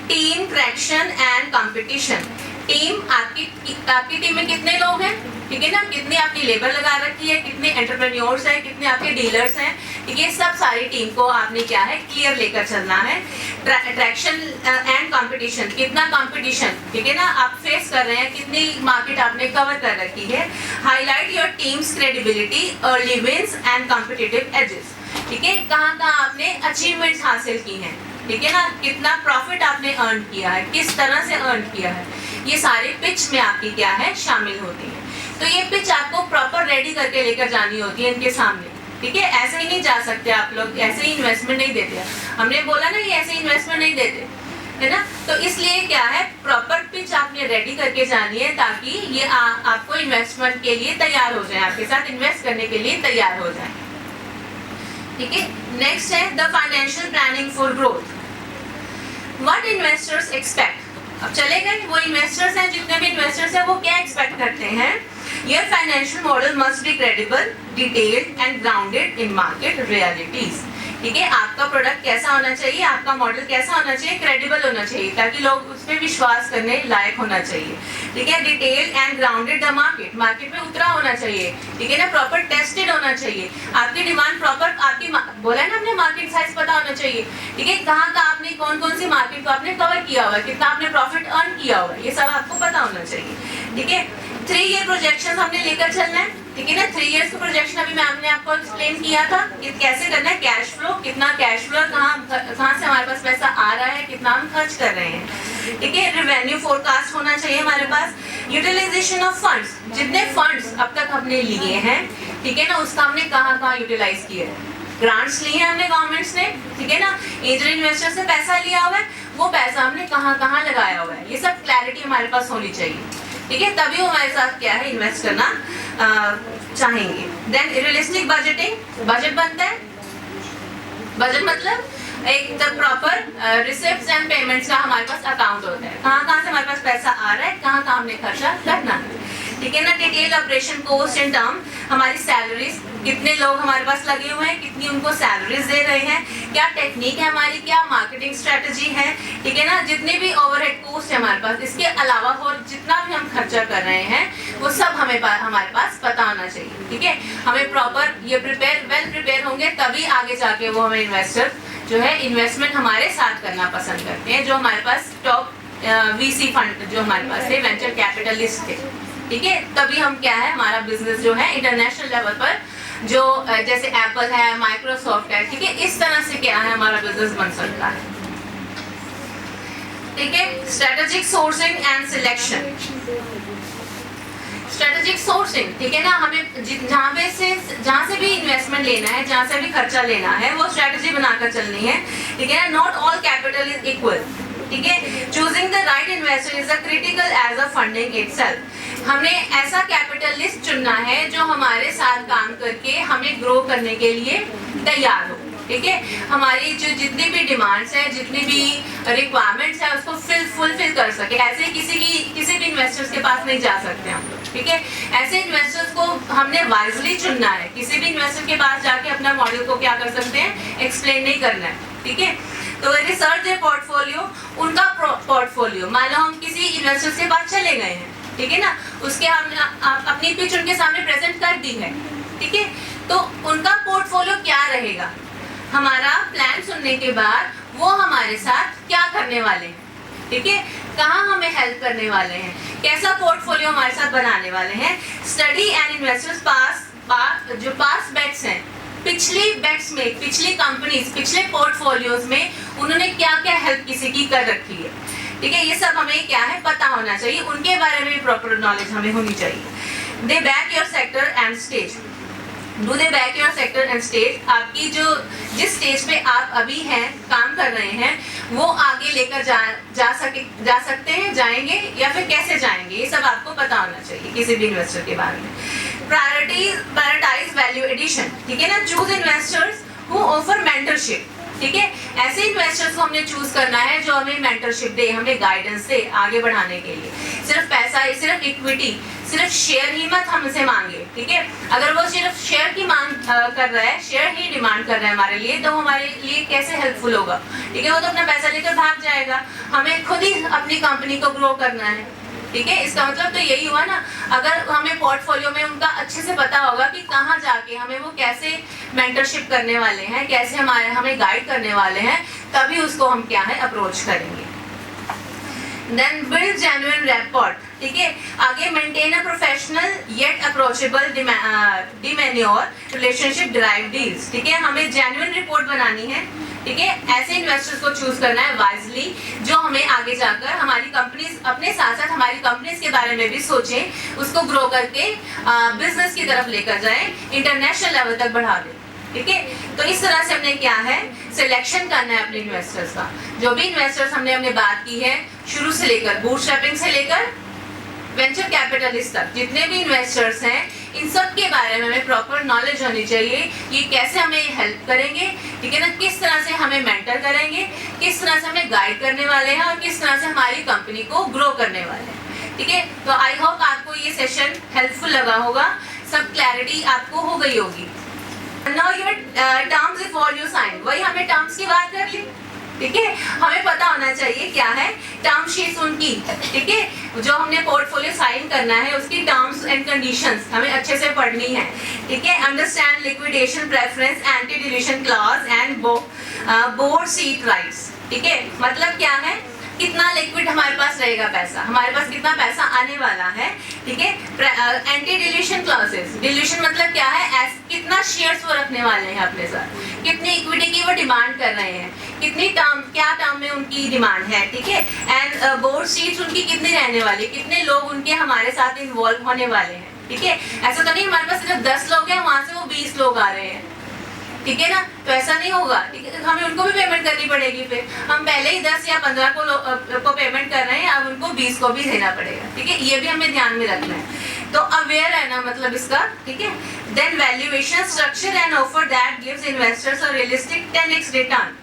Team traction and competition. Team आपकी टीम में कितने लोग हैं, ठीक है ना। कितनी आपकी लेबर लगा रखी है, कितने एंटरप्रेन्योर्स हैं, कितने आपके डीलर्स हैं, ठीक है। सब सारी टीम को आपने क्या है क्लियर लेकर चलना है। ट्रैक्शन एंड कंपटीशन, कितना कंपटीशन, ठीक है ना, आप फेस कर रहे हैं, कितनी मार्केट आपने कवर कर रखी है। Highlight your team's credibility, early wins and competitive edges, ठीक है। कहाँ कहाँ आपने अचीवमेंट्स हासिल की हैं, ठीक है ना। कितना प्रॉफिट आपने अर्न किया है, किस तरह से अर्न किया है, ये सारे पिच में आपकी क्या है शामिल होती है। तो ये पिच आपको प्रॉपर रेडी करके लेकर जानी होती है इनके सामने, ठीक है। ऐसे ही नहीं जा सकते आप लोग, ऐसे ही इन्वेस्टमेंट नहीं देते। हमने बोला ना ये ऐसे इन्वेस्टमेंट नहीं देते, है ना। तो इसलिए क्या है प्रॉपर पिच आपने रेडी करके जानी है ताकि ये आपको इन्वेस्टमेंट के लिए तैयार हो जाए, आपके साथ इन्वेस्ट करने के लिए तैयार हो जाए, ठीक है। नेक्स्ट है the financial planning for growth. What investors expect. अब चले गए वो इन्वेस्टर्स हैं, जितने भी इन्वेस्टर्स हैं वो क्या एक्सपेक्ट करते हैं। Your financial model must be credible, detailed and grounded in market realities, ठीक है। आपका प्रोडक्ट कैसा होना चाहिए, आपका मॉडल कैसा होना चाहिए, क्रेडिबल होना चाहिए ताकि लोग उस पर विश्वास करने लायक होना चाहिए, ठीक है। Detail and grounded the market, market में उतरा होना चाहिए, ठीक है ना। प्रॉपर टेस्टेड होना चाहिए, आपकी डिमांड प्रॉपर, आपकी बोला ना हमने मार्केट साइज पता होना चाहिए, ठीक है। कहाँ का आपने कौन कौन सी मार्केट को आपने कवर किया हुआ है, कितना आपने प्रॉफिट अर्न किया हुआ है, ये सब आपको पता होना चाहिए, ठीक है। 3 ईयर प्रोजेक्शन हमने लेकर चलना है, ठीक है ना। 3 इयर्स का प्रोजेक्शन अभी मैंने आपको एक्सप्लेन किया था कि कैसे करना है। कैश फ्लो, कितना कैश फ्लो, कहाँ से हमारे पास पैसा आ रहा है, कितना हम खर्च कर रहे हैं, ठीक है। रेवेन्यू फोरकास्ट होना चाहिए हमारे पास। यूटिलाइजेशन ऑफ फंड्स, जितने फंड्स अब तक हमने लिए हैं, ठीक है ना, उसका हमने कहाँ कहाँ यूटिलाइज किया है। ग्रांट्स लिए हैं हमने गवर्नमेंट्स ने, ठीक है ना। एंजल इन्वेस्टर से पैसा लिया हुआ है, वो पैसा हमने कहाँ कहाँ लगाया हुआ है, ये सब क्लैरिटी हमारे पास होनी चाहिए, ठीक है। तभी वो हमारे साथ क्या है इन्वेस्ट करना चाहेंगे। देन रियलिस्टिक बजटिंग, बजट बनता है। बजट मतलब एक प्रॉपर रिसिप्ट्स एंड पेमेंट्स का हमारे पास अकाउंट होता है, कहाँ कहाँ से हमारे पास पैसा आ रहा है, कहाँ कहाँ हमने खर्चा करना है, ठीक है ना। Detail operation cost in term, हमारी सैलरीज, कितने लोग हमारे पास लगे हुए हैं, कितनी उनको सैलरीज दे रहे हैं, क्या टेक्निक है हमारी, क्या मार्केटिंग स्ट्रेटजी है, ठीक है ना। जितने भी ओवरहेड कॉस्ट है हमारे पास, इसके अलावा और जितना भी हम खर्चा कर रहे हैं वो सब हमारे पास पता होना चाहिए, ठीक है। हमें प्रॉपर ये वेल प्रिपेयर होंगे तभी आगे जाके वो हमें इन्वेस्टर जो है इन्वेस्टमेंट हमारे साथ करना पसंद करते हैं। जो हमारे पास टॉप VC फंड जो हमारे पास थे, वेंचर कैपिटलिस्ट थे, ठीक है। तभी हम क्या है हमारा बिजनेस जो है इंटरनेशनल लेवल पर जो जैसे एप्पल है, माइक्रोसॉफ्ट है, ठीक है, इस तरह से क्या है हमारा बिजनेस बन सकता है, ठीक है। Strategic sourcing and selection. Strategic sourcing, ठीक है ना, हमें जहाँ से भी इन्वेस्टमेंट लेना है, जहाँ से भी खर्चा लेना है, वो स्ट्रेटेजी बनाकर चलनी है, ठीक है ना। Not all capital is equal, ठीक है। Choosing the right investor is a critical as a funding itself. हमें ऐसा कैपिटलिस्ट चुनना है जो हमारे साथ काम करके हमें ग्रो करने के लिए तैयार हो, ठीक है। हमारी जो जितनी भी डिमांड्स है, जितनी भी रिक्वायरमेंट्स है, उसको फुलफिल कर सके। ऐसे किसी भी इन्वेस्टर्स के पास नहीं जा सकते हम लोग, ठीक है। ऐसे इन्वेस्टर्स को हमने वाइजली चुनना है। किसी भी इन्वेस्टर के पास जाके अपना मॉडल को क्या कर सकते हैं, एक्सप्लेन नहीं करना है, ठीक है। तो रिसर्च ए पोर्टफोलियो, उनका पोर्टफोलियो, मान लो हम किसी इन्वेस्टर के पास चले गए हैं, ठीक है ना, उसके हमने अपनी पिच उनके सामने प्रेजेंट कर दी है, ठीक है। तो उनका पोर्टफोलियो क्या रहेगा, हमारा प्लान सुनने के बाद वो हमारे साथ क्या करने वाले हैं, ठीक है, कहाँ हमें हेल्प करने वाले हैं, कैसा पोर्टफोलियो हमारे साथ बनाने वाले हैं। स्टडी एंड इन्वेस्टर्स जो पास बेट्स हैं, पिछली बेट्स में, पिछली कंपनीज, पिछले पोर्टफोलियोज में उन्होंने क्या क्या हेल्प किसी की कर रखी है, ठीक है, ये सब हमें क्या है पता होना चाहिए, उनके बारे में प्रॉपर नॉलेज हमें होनी चाहिए। They back your sector and stage, do they back your sector and stage, आपकी जो जिस स्टेज पे आप अभी हैं, काम कर रहे हैं, वो आगे लेकर जा सकते हैं, जाएंगे या फिर कैसे जाएंगे, ये सब आपको पता होना चाहिए किसी भी इन्वेस्टर के बारे में। प्रायोरिटाइज वैल्यू एडिशन, ठीक है ना, choose investors who offer mentorship, ठीक है, ऐसे इन्वेस्टर्स को हमने चूज करना है जो हमें मेंटरशिप दे, हमें गाइडेंस दे आगे बढ़ाने के लिए। सिर्फ पैसा, सिर्फ इक्विटी, सिर्फ शेयर ही मत हमसे मांगे, ठीक है, अगर वो सिर्फ शेयर की मांग कर रहा है, शेयर ही डिमांड कर रहा है हमारे लिए, तो हमारे लिए कैसे हेल्पफुल होगा, ठीक है, वो तो अपना पैसा लेकर भाग जाएगा, हमें खुद ही अपनी कंपनी को ग्रो करना है, ठीक है, इसका मतलब तो यही हुआ ना, अगर हमें पोर्टफोलियो में उनका अच्छे से पता होगा कि कहाँ जाके हमें वो कैसे मेंटरशिप करने वाले हैं, कैसे हमें गाइड करने वाले हैं, तभी उसको हम क्या है अप्रोच करेंगे। देन बिल्ड जेन्युइन रैपॉर्ट, ठीक है, आगे maintain a professional yet approachable demeanour relationship drive deals, ठीक है, हमें जेन्युइन रिपोर्ट बनानी है, ठीक है, ऐसे इन्वेस्टर्स को चूज करना है वाइजली जो हमें आगे जाकर हमारी कंपनीज, अपने साथ साथ हमारी कंपनीज के बारे में भी सोचें, उसको ग्रो करके बिजनेस की तरफ लेकर जाएं, इंटरनेशनल लेवल तक बढ़ा दें, ठीक है। तो इस तरह से हमने क्या है सिलेक्शन करना है अपने इन्वेस्टर्स का। जो भी इन्वेस्टर्स हमने बात की है शुरू से लेकर बूटस्ट्रैपिंग से लेकर वेंचर कैपिटलिस्ट तक, जितने भी इन्वेस्टर्स हैं, इन सब के बारे में हमें प्रॉपर नॉलेज होनी चाहिए, ये कैसे हमें हेल्प करेंगे, ठीक है ना, किस तरह से हमें मेंटर करेंगे, किस तरह से हमें गाइड करने वाले हैं और किस तरह से हमारी कंपनी को ग्रो करने वाले हैं, ठीक है। तो आई होप आपको ये सेशन हेल्पफुल लगा होगा, सब क्लैरिटी आपको हो गई होगी। Now your terms before you sign, वही हमने टर्म्स की बात कर ली, ठीक है, हमें पता होना चाहिए क्या है टर्म शीट्स उनकी, ठीक है, जो हमने पोर्टफोलियो साइन करना है उसकी टर्म्स एंड कंडीशंस हमें अच्छे से पढ़नी है, ठीक है। Understand liquidation preference, anti dilution clause and board seat rights, ठीक है, मतलब क्या है, कितना लिक्विड हमारे पास रहेगा पैसा, हमारे पास कितना पैसा आने वाला है, ठीक है। एंटी डिल्यूशन क्लॉजेस, डिल्यूशन मतलब क्या है, कितना शेयर्स वो रखने वाले हैं अपने साथ, कितनी इक्विटी की वो डिमांड कर रहे हैं, कितनी टर्म, क्या टर्म में उनकी डिमांड है, ठीक है। एंड बोर्ड सीट्स उनकी कितनी रहने वाली, कितने लोग उनके हमारे साथ इन्वॉल्व होने वाले हैं, ठीक है। ऐसा तो नहीं हमारे पास सिर्फ 10 लोग हैं, वहां से वो 20 लोग आ रहे हैं, ठीक है ना, तो ऐसा नहीं होगा, ठीक है, हमें उनको भी पेमेंट करनी पड़ेगी, फिर हम पहले ही 10 या 15 को पेमेंट कर रहे हैं, अब उनको 20 को भी देना पड़ेगा, ठीक है, ये भी हमें ध्यान में रखना है, तो अवेयर रहना मतलब इसका, ठीक है। Then valuation structure and offer that gives investors a realistic 10x return,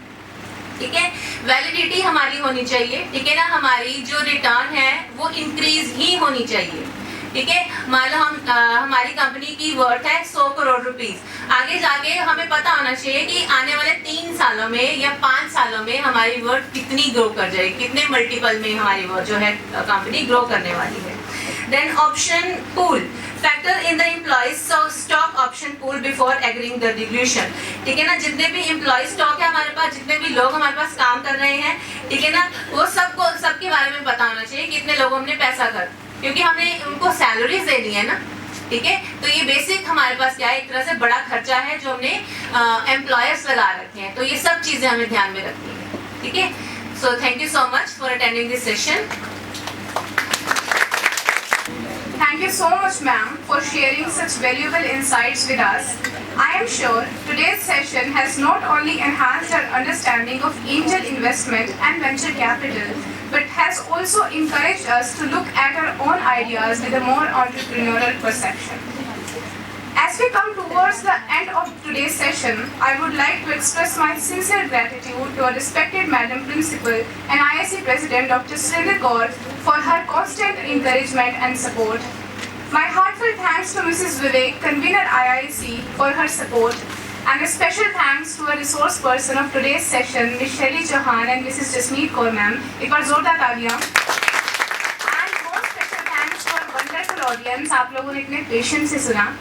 ठीक है, वैलिडिटी हमारी होनी चाहिए, ठीक है ना, हमारी जो रिटर्न है वो इंक्रीज ही होनी चाहिए, ठीक है। मान लो हमारी कंपनी की वर्थ है 100 करोड़ रुपीस, आगे जाके हमें पता होना चाहिए कि आने वाले 3 सालों में या 5 सालों में हमारी वर्थ कितनी ग्रो कर जाएगी, कितने मल्टीपल में हमारी वर्थ जो है कंपनी ग्रो करने वाली है। Then option pool, factor in the employees stock option pool before agreeing the dilution, ठीक है ना, जितने भी एम्प्लॉय स्टॉक है हमारे पास, जितने भी लोग हमारे पास काम कर रहे हैं, ठीक है ना, वो सबके बारे में पता होना चाहिए, कितने लोगों हमने पैसा कर, क्योंकि हमने उनको सैलरीज देनी है ना, ठीक है, तो ये बेसिक हमारे पास क्या है, एक तरह से बड़ा खर्चा है जो हमने एम्प्लॉयर्स लगा रखे हैं, तो ये सब चीजें हमें ध्यान में रखनी है, ठीक है। So thank you so much for attending this session. Thank you so much, ma'am, for sharing such valuable insights with us. I am sure today's session has not only enhanced our understanding of angel investment and venture capital, but has also encouraged us to look at our own ideas with a more entrepreneurial perception. As we come towards the end of today's session, I would like to express my sincere gratitude to our respected Madam Principal and IIC President Dr. Sridhar Kaur for her constant encouragement and support. My heartfelt thanks to Mrs. Vivek, convener IIC, for her support, and a special thanks to our resource person of today's session, Ms. Shelly Chauhan and Mrs. Jasmeet Kaur ma'am. एक बार जोरदार तालियां। And most special thanks to our wonderful audience, आप लोगों ने इतने पेशेंस से सुना।